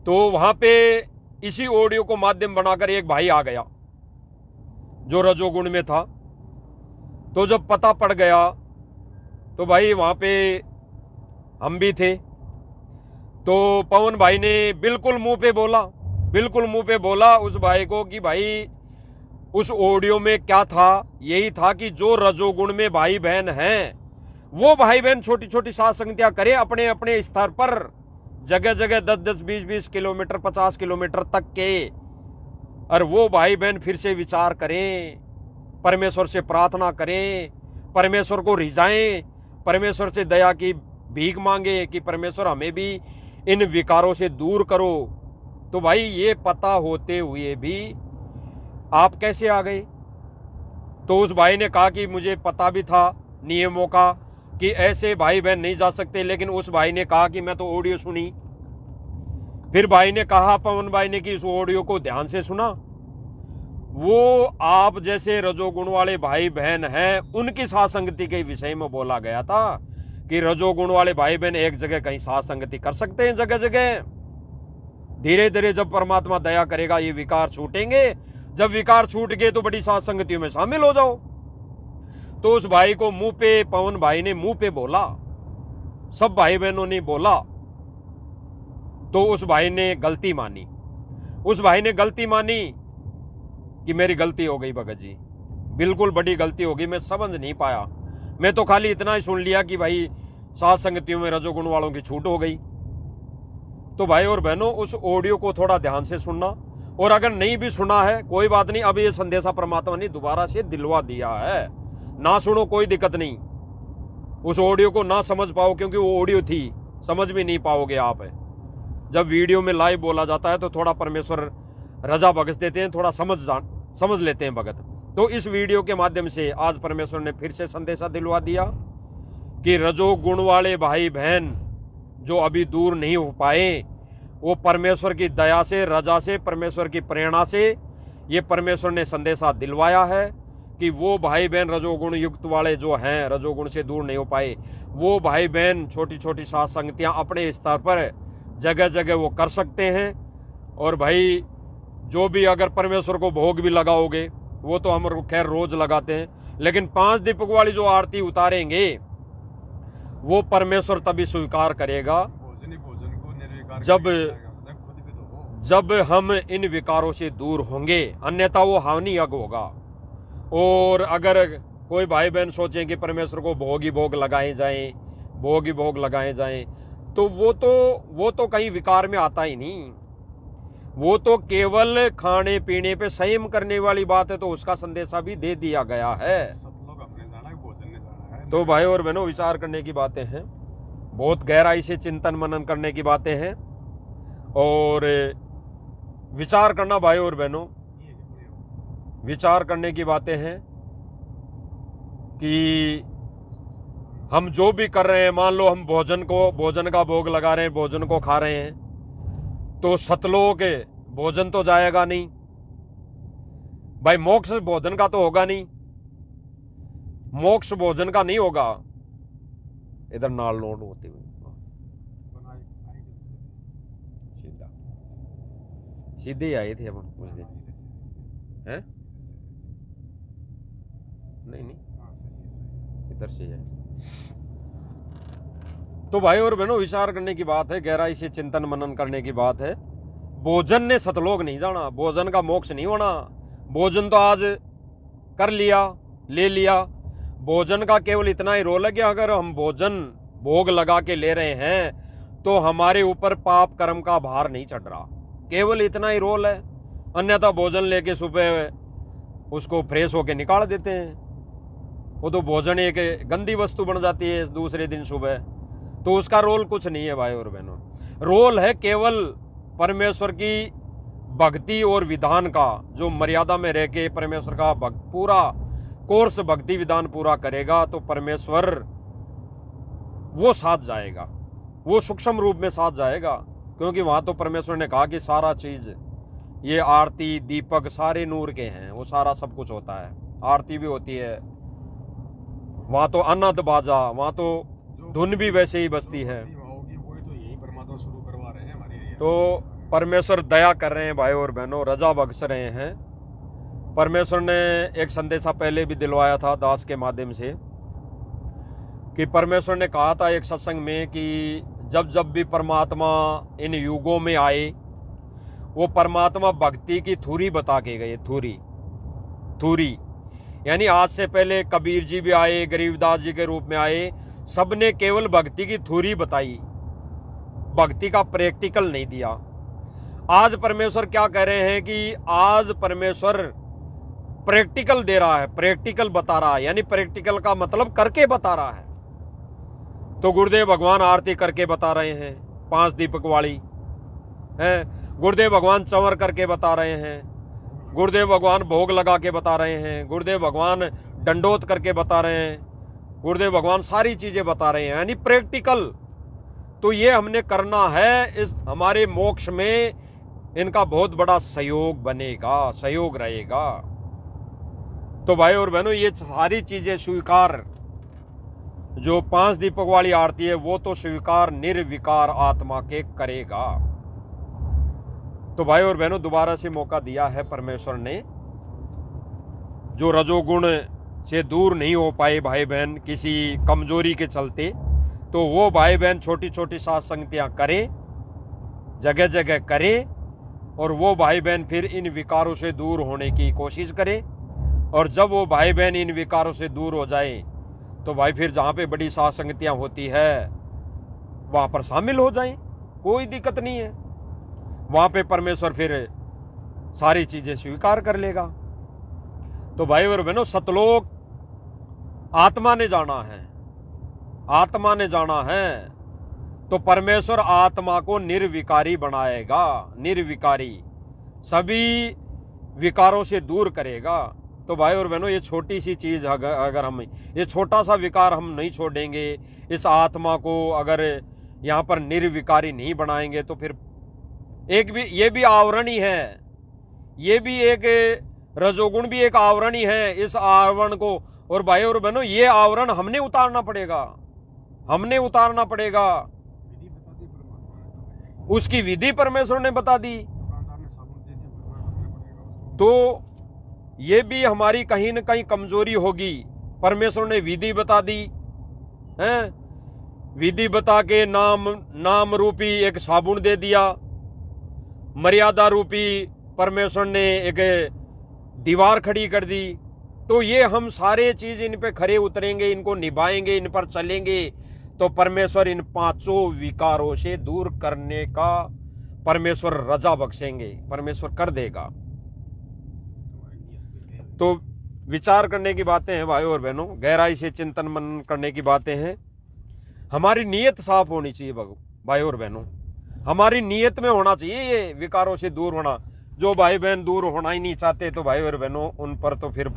तो वहां पे इसी ऑडियो को माध्यम बनाकर एक भाई आ गया जो रजोगुण में था। तो जब पता पड़ गया तो भाई वहां पे हम भी थे, तो पवन भाई ने बिल्कुल मुंह पे बोला उस भाई को कि भाई उस ऑडियो में क्या था, यही था कि जो रजोगुण में भाई बहन हैं वो भाई बहन छोटी छोटी साथ संगतियां करें अपने अपने स्तर पर, जगह जगह 10-10, 20-20 किलोमीटर, 50 किलोमीटर तक के, और वो भाई बहन फिर से विचार करें, परमेश्वर से प्रार्थना करें, परमेश्वर को रिझाएं, परमेश्वर से दया की भीख मांगे कि परमेश्वर हमें भी इन विकारों से दूर करो। तो भाई ये पता होते हुए भी आप कैसे आ गए? तो उस भाई ने कहा कि मुझे पता भी था नियमों का कि ऐसे भाई बहन नहीं जा सकते, लेकिन उस भाई ने कहा कि मैं तो ऑडियो सुनी। फिर भाई ने कहा, पवन भाई ने, कि इस ऑडियो को ध्यान से सुना, वो आप जैसे रजोगुण वाले भाई बहन हैं उनकी साथ संगति के विषय में बोला गया था कि रजोगुण वाले भाई बहन एक जगह कहीं साथ संगति कर सकते हैं, जगह जगह। धीरे धीरे जब परमात्मा दया करेगा ये विकार छूटेंगे, जब विकार छूट गए तो बड़ी साथ संगतियों में शामिल हो जाओ। तो उस भाई को मुंह पे, पवन भाई ने मुंह पे बोला, सब भाई बहनों ने बोला, तो उस भाई ने गलती मानी, उस भाई ने गलती मानी कि मेरी गलती हो गई भगत जी, बिल्कुल बड़ी गलती हो गई, मैं समझ नहीं पाया, मैं तो खाली इतना ही सुन लिया कि भाई सात संगतियों में रजोगुण वालों की छूट हो गई। तो भाई और बहनों, उस ऑडियो को थोड़ा ध्यान से सुनना, और अगर नहीं भी सुना है कोई बात नहीं, अब ये संदेशा परमात्मा ने दोबारा से दिलवा दिया है, ना सुनो कोई दिक्कत नहीं, उस ऑडियो को ना समझ पाओ क्योंकि वो ऑडियो थी, समझ भी नहीं पाओगे आप। जब वीडियो में लाइव बोला जाता है तो थोड़ा परमेश्वर रजा बख्श देते हैं, थोड़ा समझ लेते हैं भगत। तो इस वीडियो के माध्यम से आज परमेश्वर ने फिर से संदेशा दिलवा दिया कि रजोगुण वाले भाई बहन जो अभी दूर नहीं हो पाए, वो परमेश्वर की दया से, रजा से, परमेश्वर की प्रेरणा से ये परमेश्वर ने संदेशा दिलवाया है कि वो भाई बहन रजोगुण युक्त वाले जो हैं, रजोगुण से दूर नहीं हो पाए, वो भाई बहन छोटी छोटी सात संगतियां अपने स्तर पर जगह जगह वो कर सकते हैं। और भाई जो भी अगर परमेश्वर को भोग भी लगाओगे, वो तो हम खैर रोज लगाते हैं, लेकिन 5 दीपक वाली जो आरती उतारेंगे वो परमेश्वर तभी स्वीकार करेगा भोजन को निर्विकार जब खुद भी तो हो। जब हम इन विकारों से दूर होंगे, अन्यथा वो हानि यज्ञ होगा। और अगर कोई भाई बहन सोचें कि परमेश्वर को भोग ही भोग लगाए जाएं, भोग ही भोग लगाए जाएं, तो वो तो कहीं विकार में आता ही नहीं, वो तो केवल खाने पीने पे संयम करने वाली बात है, तो उसका संदेशा भी दे दिया गया है। सब लोग अपने जाना है, भोजन ने जाना है। तो भाई और बहनों, विचार करने की बातें हैं, बहुत गहराई से चिंतन मनन करने की बातें हैं, और विचार करना भाई और बहनों, विचार करने की बातें हैं कि हम जो भी कर रहे हैं, मान लो हम भोजन का भोग लगा रहे हैं, भोजन को खा रहे हैं, तो सतलोक भोजन तो जाएगा नहीं भाई, मोक्ष भोजन का तो होगा नहीं, मोक्ष भोजन का नहीं होगा। इधर नाल नोट होती हुई सीधा सीधे आए थे अपन कुछ दिन, हैं? नहीं इधर से जाए। तो भाई और बहनों, विचार करने की बात है, गहराई से चिंतन मनन करने की बात है। भोजन ने सतलोक नहीं जाना, भोजन का मोक्ष नहीं होना। भोजन तो आज कर लिया, ले लिया, भोजन का केवल इतना ही रोल है कि अगर हम भोजन भोग लगा के ले रहे हैं तो हमारे ऊपर पाप कर्म का भार नहीं चढ़ रहा, केवल इतना ही रोल है। अन्यथा भोजन लेके सुबह उसको फ्रेश होके निकाल देते हैं, वो तो भोजन एक गंदी वस्तु बन जाती है दूसरे दिन सुबह, तो उसका रोल कुछ नहीं है भाई और बहनों। रोल है केवल परमेश्वर की भक्ति और विधान का, जो मर्यादा में रह के परमेश्वर का पूरा कोर्स भक्ति विधान पूरा करेगा तो परमेश्वर वो साथ जाएगा, वो सूक्ष्म रूप में साथ जाएगा, क्योंकि वहां तो परमेश्वर ने कहा कि सारा चीज, ये आरती दीपक सारे नूर के हैं, वो सारा सब कुछ होता है, आरती भी होती है, वहां तो अनंत बाजा, वहां तो धुन भी वैसे ही बजती है। तो परमेश्वर दया कर रहे हैं भाई और बहनों, रजा बख्श रहे हैं। परमेश्वर ने एक संदेशा पहले भी दिलवाया था दास के माध्यम से, कि परमेश्वर ने कहा था एक सत्संग में कि जब जब भी परमात्मा इन युगों में आए, वो परमात्मा भक्ति की थूरी बता के गए। थूरी यानी आज से पहले कबीर जी भी आए, गरीबदास जी के रूप में आए, सबने केवल भक्ति की थ्योरी बताई, भक्ति का प्रैक्टिकल नहीं दिया। आज परमेश्वर क्या कह रहे हैं कि आज परमेश्वर प्रैक्टिकल दे रहा है, प्रैक्टिकल बता रहा है, यानी प्रैक्टिकल का मतलब करके बता रहा है। तो गुरुदेव भगवान आरती करके बता रहे हैं 5 दीपक वाली हैं, गुरुदेव भगवान चंवर करके बता रहे हैं, गुरुदेव भगवान भोग लगा के बता रहे हैं, गुरुदेव भगवान दंडोत करके बता रहे हैं, गुरुदेव भगवान सारी चीजें बता रहे हैं, यानी प्रैक्टिकल। तो ये हमने करना है, इस हमारे मोक्ष में इनका बहुत बड़ा सहयोग बनेगा, सहयोग रहेगा। तो भाई और बहनों, ये सारी चीजें स्वीकार, जो 5 दीपक वाली आरती है वो तो स्वीकार निर्विकार आत्मा के करेगा। तो भाई और बहनों, दोबारा से मौका दिया है परमेश्वर ने, जो रजोगुण से दूर नहीं हो पाए भाई बहन किसी कमजोरी के चलते, तो वो भाई बहन छोटी छोटी सात संगतियां करें जगह जगह करे और वो भाई बहन फिर इन विकारों से दूर होने की कोशिश करे। और जब वो भाई बहन इन विकारों से दूर हो जाए तो भाई फिर जहाँ पे बड़ी साथ संगतियाँ होती है वहाँ पर शामिल हो जाएं, कोई दिक्कत नहीं है। वहाँ पे परमेश्वर फिर सारी चीज़ें स्वीकार कर लेगा। तो भाई और बहनों, सतलोक आत्मा ने जाना है, आत्मा ने जाना है तो परमेश्वर आत्मा को निर्विकारी बनाएगा, निर्विकारी, सभी विकारों से दूर करेगा। तो भाई और बहनों, ये छोटी सी चीज़ अगर हम ये छोटा सा विकार हम नहीं छोड़ेंगे, इस आत्मा को अगर यहाँ पर निर्विकारी नहीं बनाएंगे तो फिर ये भी आवरण ही है, ये भी एक रजोगुण भी एक आवरण ही है। इस आवरण को, और भाई और बहनों, ये आवरण हमने उतारना पड़ेगा, हमने उतारना पड़ेगा। विधि बता दी परमात्मा ने, उसकी विधि परमेश्वर ने बता दी। दुकानदार ने साबुन दे दिया, भुगतान करना पड़ेगा उसको। तो ये भी हमारी कहीं न कहीं कमजोरी होगी। परमेश्वर ने विधि बता दी है, विधि बता के नाम रूपी एक साबुन दे दिया, मर्यादा रूपी परमेश्वर ने एक दीवार खड़ी कर दी। तो ये हम सारे चीज इन पे खरे उतरेंगे, इनको निभाएंगे, इन पर चलेंगे तो परमेश्वर इन पांचों विकारों से दूर करने का परमेश्वर रजा बख्शेंगे, परमेश्वर कर देगा। तो विचार करने की बातें हैं भाई और बहनों, गहराई से चिंतन मनन करने की बातें हैं। हमारी नीयत साफ होनी चाहिए भाई और बहनों, हमारी नीयत में होना चाहिए ये विकारों से दूर होना। जो भाई बहन दूर होना ही नहीं चाहते तो भाई और बहनों उन पर तो फिर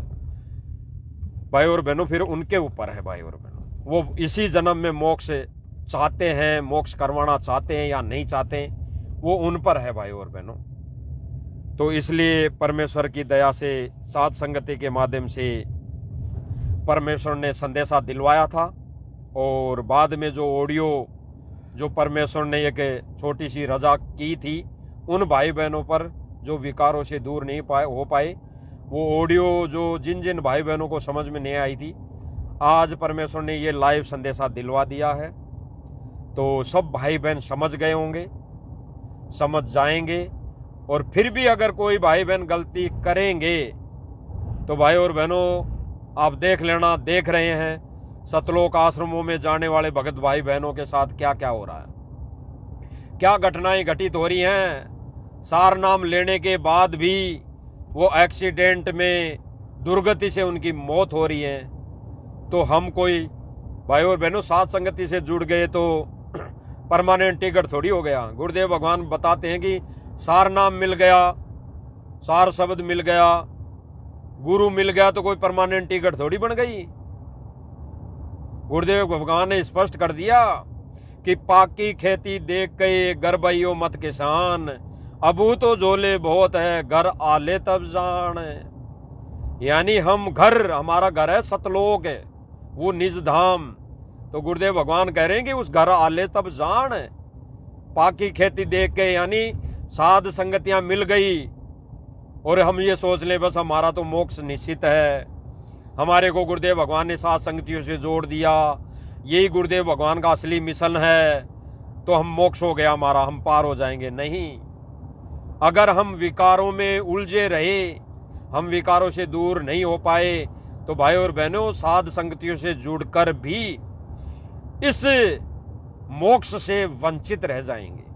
भाई और बहनों फिर उनके ऊपर है भाई और बहनों, वो इसी जन्म में मोक्ष चाहते हैं, मोक्ष करवाना चाहते हैं या नहीं चाहते, वो उन पर है भाई और बहनों। तो इसलिए परमेश्वर की दया से साथ संगति के माध्यम से परमेश्वर ने संदेशा दिलवाया था। और बाद में जो ऑडियो जो परमेश्वर ने एक छोटी सी रजा की थी उन भाई बहनों पर जो विकारों से दूर नहीं हो पाए, वो ऑडियो जो जिन जिन भाई बहनों को समझ में नहीं आई थी, आज परमेश्वर ने ये लाइव संदेशा दिलवा दिया है। तो सब भाई बहन समझ गए होंगे, समझ जाएंगे। और फिर भी अगर कोई भाई बहन गलती करेंगे तो भाई और बहनों आप देख लेना, देख रहे हैं सतलोक आश्रमों में जाने वाले भगत भाई बहनों के साथ क्या क्या हो रहा है, क्या घटनाएं घटित हो रही हैं। सार नाम लेने के बाद भी वो एक्सीडेंट में दुर्गति से उनकी मौत हो रही है। तो हम कोई भाई और बहनों साथ संगति से जुड़ गए तो परमानेंट टिकट थोड़ी हो गया। गुरुदेव भगवान बताते हैं कि सार नाम मिल गया, सार शब्द मिल गया, गुरु मिल गया तो कोई परमानेंट टिकट थोड़ी बन गई। गुरुदेव भगवान ने स्पष्ट कर दिया कि पाकी खेती देख के गरबइयो मत किसान, अबू तो झोले बहुत है घर आले तब जान। यानी हम घर, हमारा घर है सतलोक है, वो निज धाम। तो गुरुदेव भगवान कह रहे हैं कि उस घर आले तब जान। पाकी खेती देख के यानी साध संगतियां मिल गई और हम ये सोच लें बस हमारा तो मोक्ष निश्चित है, हमारे को गुरुदेव भगवान ने साध संगतियों से जोड़ दिया, यही गुरुदेव भगवान का असली मिशन है, तो हम मोक्ष हो गया हमारा, हम पार हो जाएंगे। नहीं, अगर हम विकारों में उलझे रहे, हम विकारों से दूर नहीं हो पाए तो भाई और बहनों साध संगतियों से जुड़कर भी इस मोक्ष से वंचित रह जाएंगे।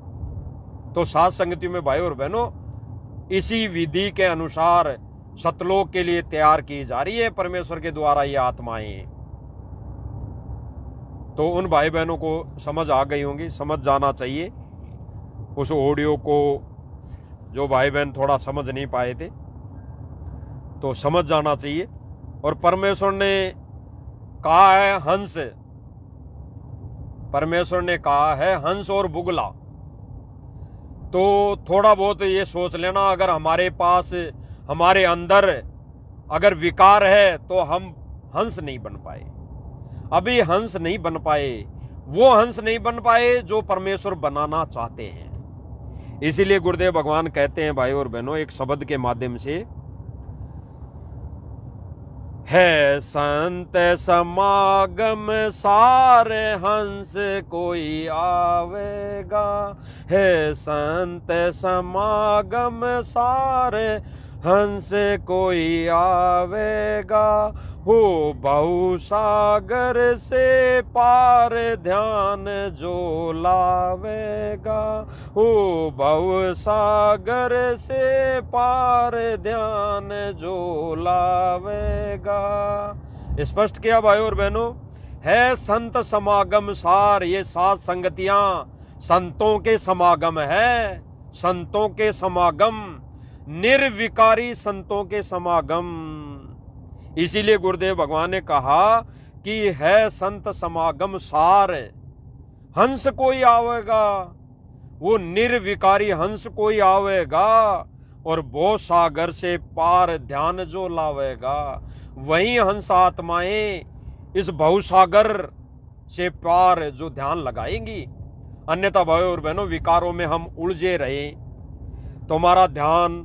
तो साध संगतियों में भाई और बहनों इसी विधि के अनुसार सतलोक के लिए तैयार की जा रही है परमेश्वर के द्वारा ये आत्माएं। तो उन भाई बहनों को समझ आ गई होंगी, समझ जाना चाहिए उस ऑडियो को। जो भाई बहन थोड़ा समझ नहीं पाए थे तो समझ जाना चाहिए। और परमेश्वर ने कहा है हंस, परमेश्वर ने कहा है हंस और बुगला। तो थोड़ा बहुत ये सोच लेना, अगर हमारे पास, हमारे अंदर अगर विकार है तो हम हंस नहीं बन पाए, अभी हंस नहीं बन पाए, वो हंस नहीं बन पाए जो परमेश्वर बनाना चाहते हैं। इसीलिए गुरुदेव भगवान कहते हैं भाई और बहनों एक शब्द के माध्यम से, है संत समागम सारे हंस कोई आवेगा, है संत समागम सारे हंस कोई आवेगा, हो बहु सागर से पार ध्यान जो लावेगा, हो बहु सागर से पार ध्यान जो लावेगा। स्पष्ट किया भाई और बहनों, है संत समागम सार, ये सात संगतियां संतों के समागम है, संतों के समागम, निर्विकारी संतों के समागम। इसीलिए गुरुदेव भगवान ने कहा कि है संत समागम सार, हंस कोई आवेगा, वो निर्विकारी हंस कोई आवेगा, और भव सागर से पार ध्यान जो लावेगा। वही हंस आत्माएं इस भव सागर से पार जो ध्यान लगाएंगी। अन्यथा भाइयों और बहनों, विकारों में हम उलझे रहे तो हमारा ध्यान,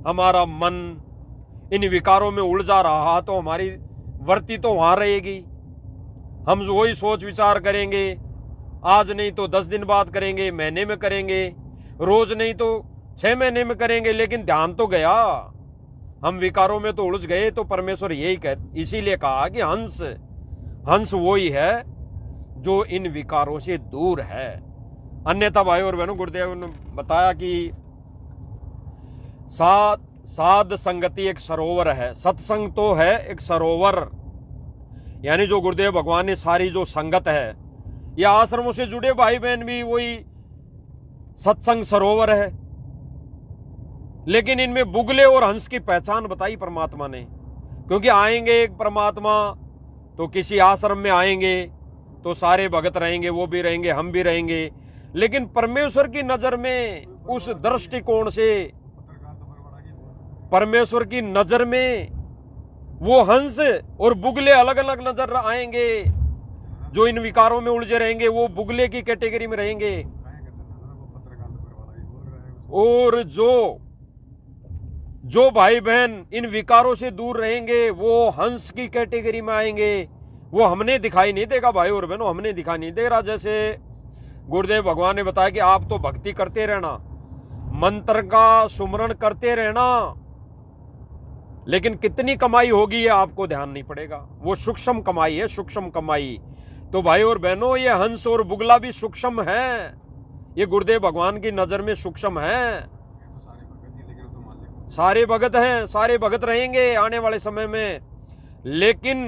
हमारा मन इन विकारों में उलझा रहा तो हमारी वृत्ति तो वहां रहेगी। हम वही सोच विचार करेंगे, आज नहीं तो 10 दिन बाद करेंगे, महीने में करेंगे, रोज नहीं तो 6 महीने में करेंगे, लेकिन ध्यान तो गया, हम विकारों में तो उलझ गए। तो परमेश्वर यही इसीलिए कहा कि हंस, हंस वही है जो इन विकारों से दूर है। अन्यथा भाई और बहनों, गुरुदेव ने बताया कि साध संगति एक सरोवर है, सत्संग तो है एक सरोवर। यानी जो गुरुदेव भगवान ने सारी जो संगत है, या आश्रमों से जुड़े भाई बहन भी वही सत्संग सरोवर है। लेकिन इनमें बुगले और हंस की पहचान बताई परमात्मा ने, क्योंकि आएंगे एक परमात्मा तो किसी आश्रम में आएंगे तो सारे भगत रहेंगे, वो भी रहेंगे, हम भी रहेंगे, लेकिन परमेश्वर की नजर में, उस दृष्टिकोण से, परमेश्वर की नजर में वो हंस और बुगले अलग अलग नजर आएंगे। जो इन विकारों में उलझे रहेंगे वो बुगले की कैटेगरी में रहेंगे, और जो भाई बहन इन विकारों से दूर रहेंगे वो हंस की कैटेगरी में आएंगे। वो हमने दिखाई नहीं देगा भाई और बहनों, हमने दिखाई नहीं दे रहा। जैसे गुरुदेव भगवान ने बताया कि आप तो भक्ति करते रहना, मंत्र का सुमरण करते रहना, लेकिन कितनी कमाई होगी ये आपको ध्यान नहीं पड़ेगा। वो सूक्ष्म कमाई है, सूक्ष्म कमाई। तो भाई और बहनों, ये हंस और बुगला भी सूक्ष्म है, ये गुरुदेव भगवान की नजर में सूक्ष्म है। सारे भगत हैं, सारे भगत रहेंगे आने वाले समय में, लेकिन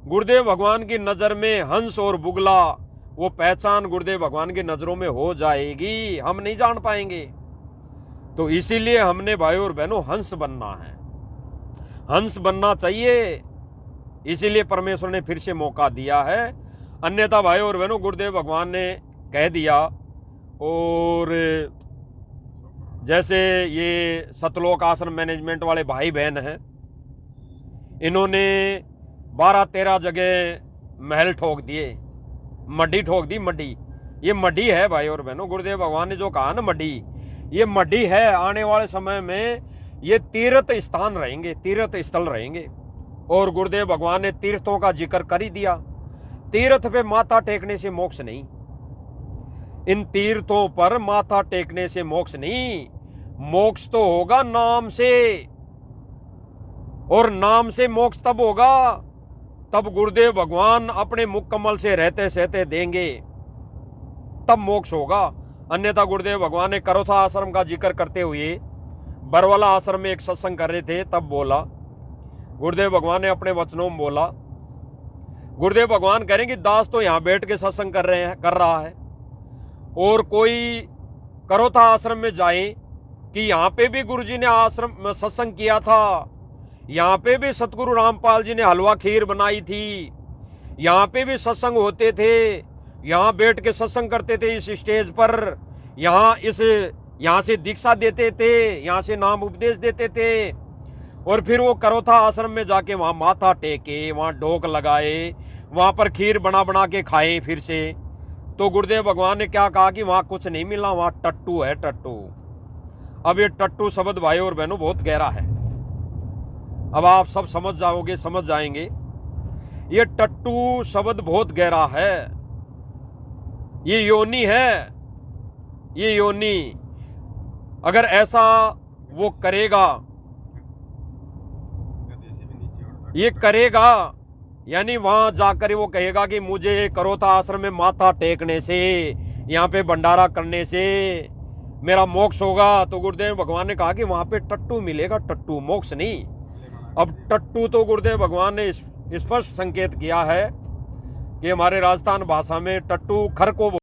गुरुदेव भगवान की नजर में हंस और बुगला, वो पहचान गुरुदेव भगवान की नजरों में हो जाएगी, हम नहीं जान पाएंगे। तो इसीलिए हमने भाई और बहनों हंस बनना है, हंस बनना चाहिए। इसीलिए परमेश्वर ने फिर से मौका दिया है। अन्यथा भाई और बहनों, गुरुदेव भगवान ने कह दिया। और जैसे ये सतलोक आश्रम मैनेजमेंट वाले भाई बहन हैं, इन्होंने 12-13 जगह महल ठोक दिए, मड्डी ठोक दी। मड्डी, ये मड्डी है भाई और बहनों, गुरुदेव भगवान ने जो कहा ना मड्डी, ये मड्डी है। आने वाले समय में ये तीर्थ स्थान रहेंगे, तीर्थ स्थल रहेंगे। और गुरुदेव भगवान ने तीर्थों का जिक्र कर ही दिया। तीर्थ पे माथा टेकने से मोक्ष नहीं, इन तीर्थों पर माथा टेकने से मोक्ष नहीं, मोक्ष तो होगा नाम से। और नाम से मोक्ष तब होगा तब गुरुदेव भगवान अपने मुख कमल से रहते सहते देंगे, तब मोक्ष होगा। अन्यथा गुरुदेव भगवान ने करोथा आश्रम का जिक्र करते हुए बरवाला आश्रम में एक सत्संग कर रहे थे, तब बोला गुरुदेव भगवान ने अपने वचनों में बोला। गुरुदेव भगवान कह रहे हैं कि दास तो यहां बैठ के सत्संग कर रहा है, और कोई करोथा आश्रम में जाए कि यहाँ पे भी गुरुजी ने आश्रम में सत्संग किया था, यहाँ पे भी सतगुरु रामपाल जी ने हलवा खीर बनाई थी, यहाँ पे भी सत्संग होते थे, यहाँ बैठ के सत्संग करते थे इस स्टेज पर, यहाँ से दीक्षा देते थे, यहाँ से नाम उपदेश देते थे, और फिर वो करोथा आश्रम में जाके वहाँ माथा टेके, वहाँ ढोक लगाए, वहाँ पर खीर बना बना के खाए फिर से। तो गुरुदेव भगवान ने क्या कहा कि वहाँ कुछ नहीं मिला, वहाँ टट्टू है, टट्टू। अब ये टट्टू शब्द भाई और बहनों बहुत गहरा है। अब आप सब समझ जाओगे, समझ जाएंगे। ये टट्टू शब्द बहुत गहरा है। ये योनि है, ये योनि। अगर ऐसा वो करेगा, गधे से भी नीचे उड़ता ये करेगा, यानी वहां जाकर वो कहेगा कि मुझे करोता आश्रम में माथा टेकने से, यहाँ पे भंडारा करने से मेरा मोक्ष होगा। तो गुरुदेव भगवान ने कहा कि वहां पे टट्टू मिलेगा, टट्टू, मोक्ष नहीं। अब टट्टू तो गुरुदेव भगवान ने स्पष्ट संकेत किया है कि हमारे राजस्थान भाषा में टट्टू खर को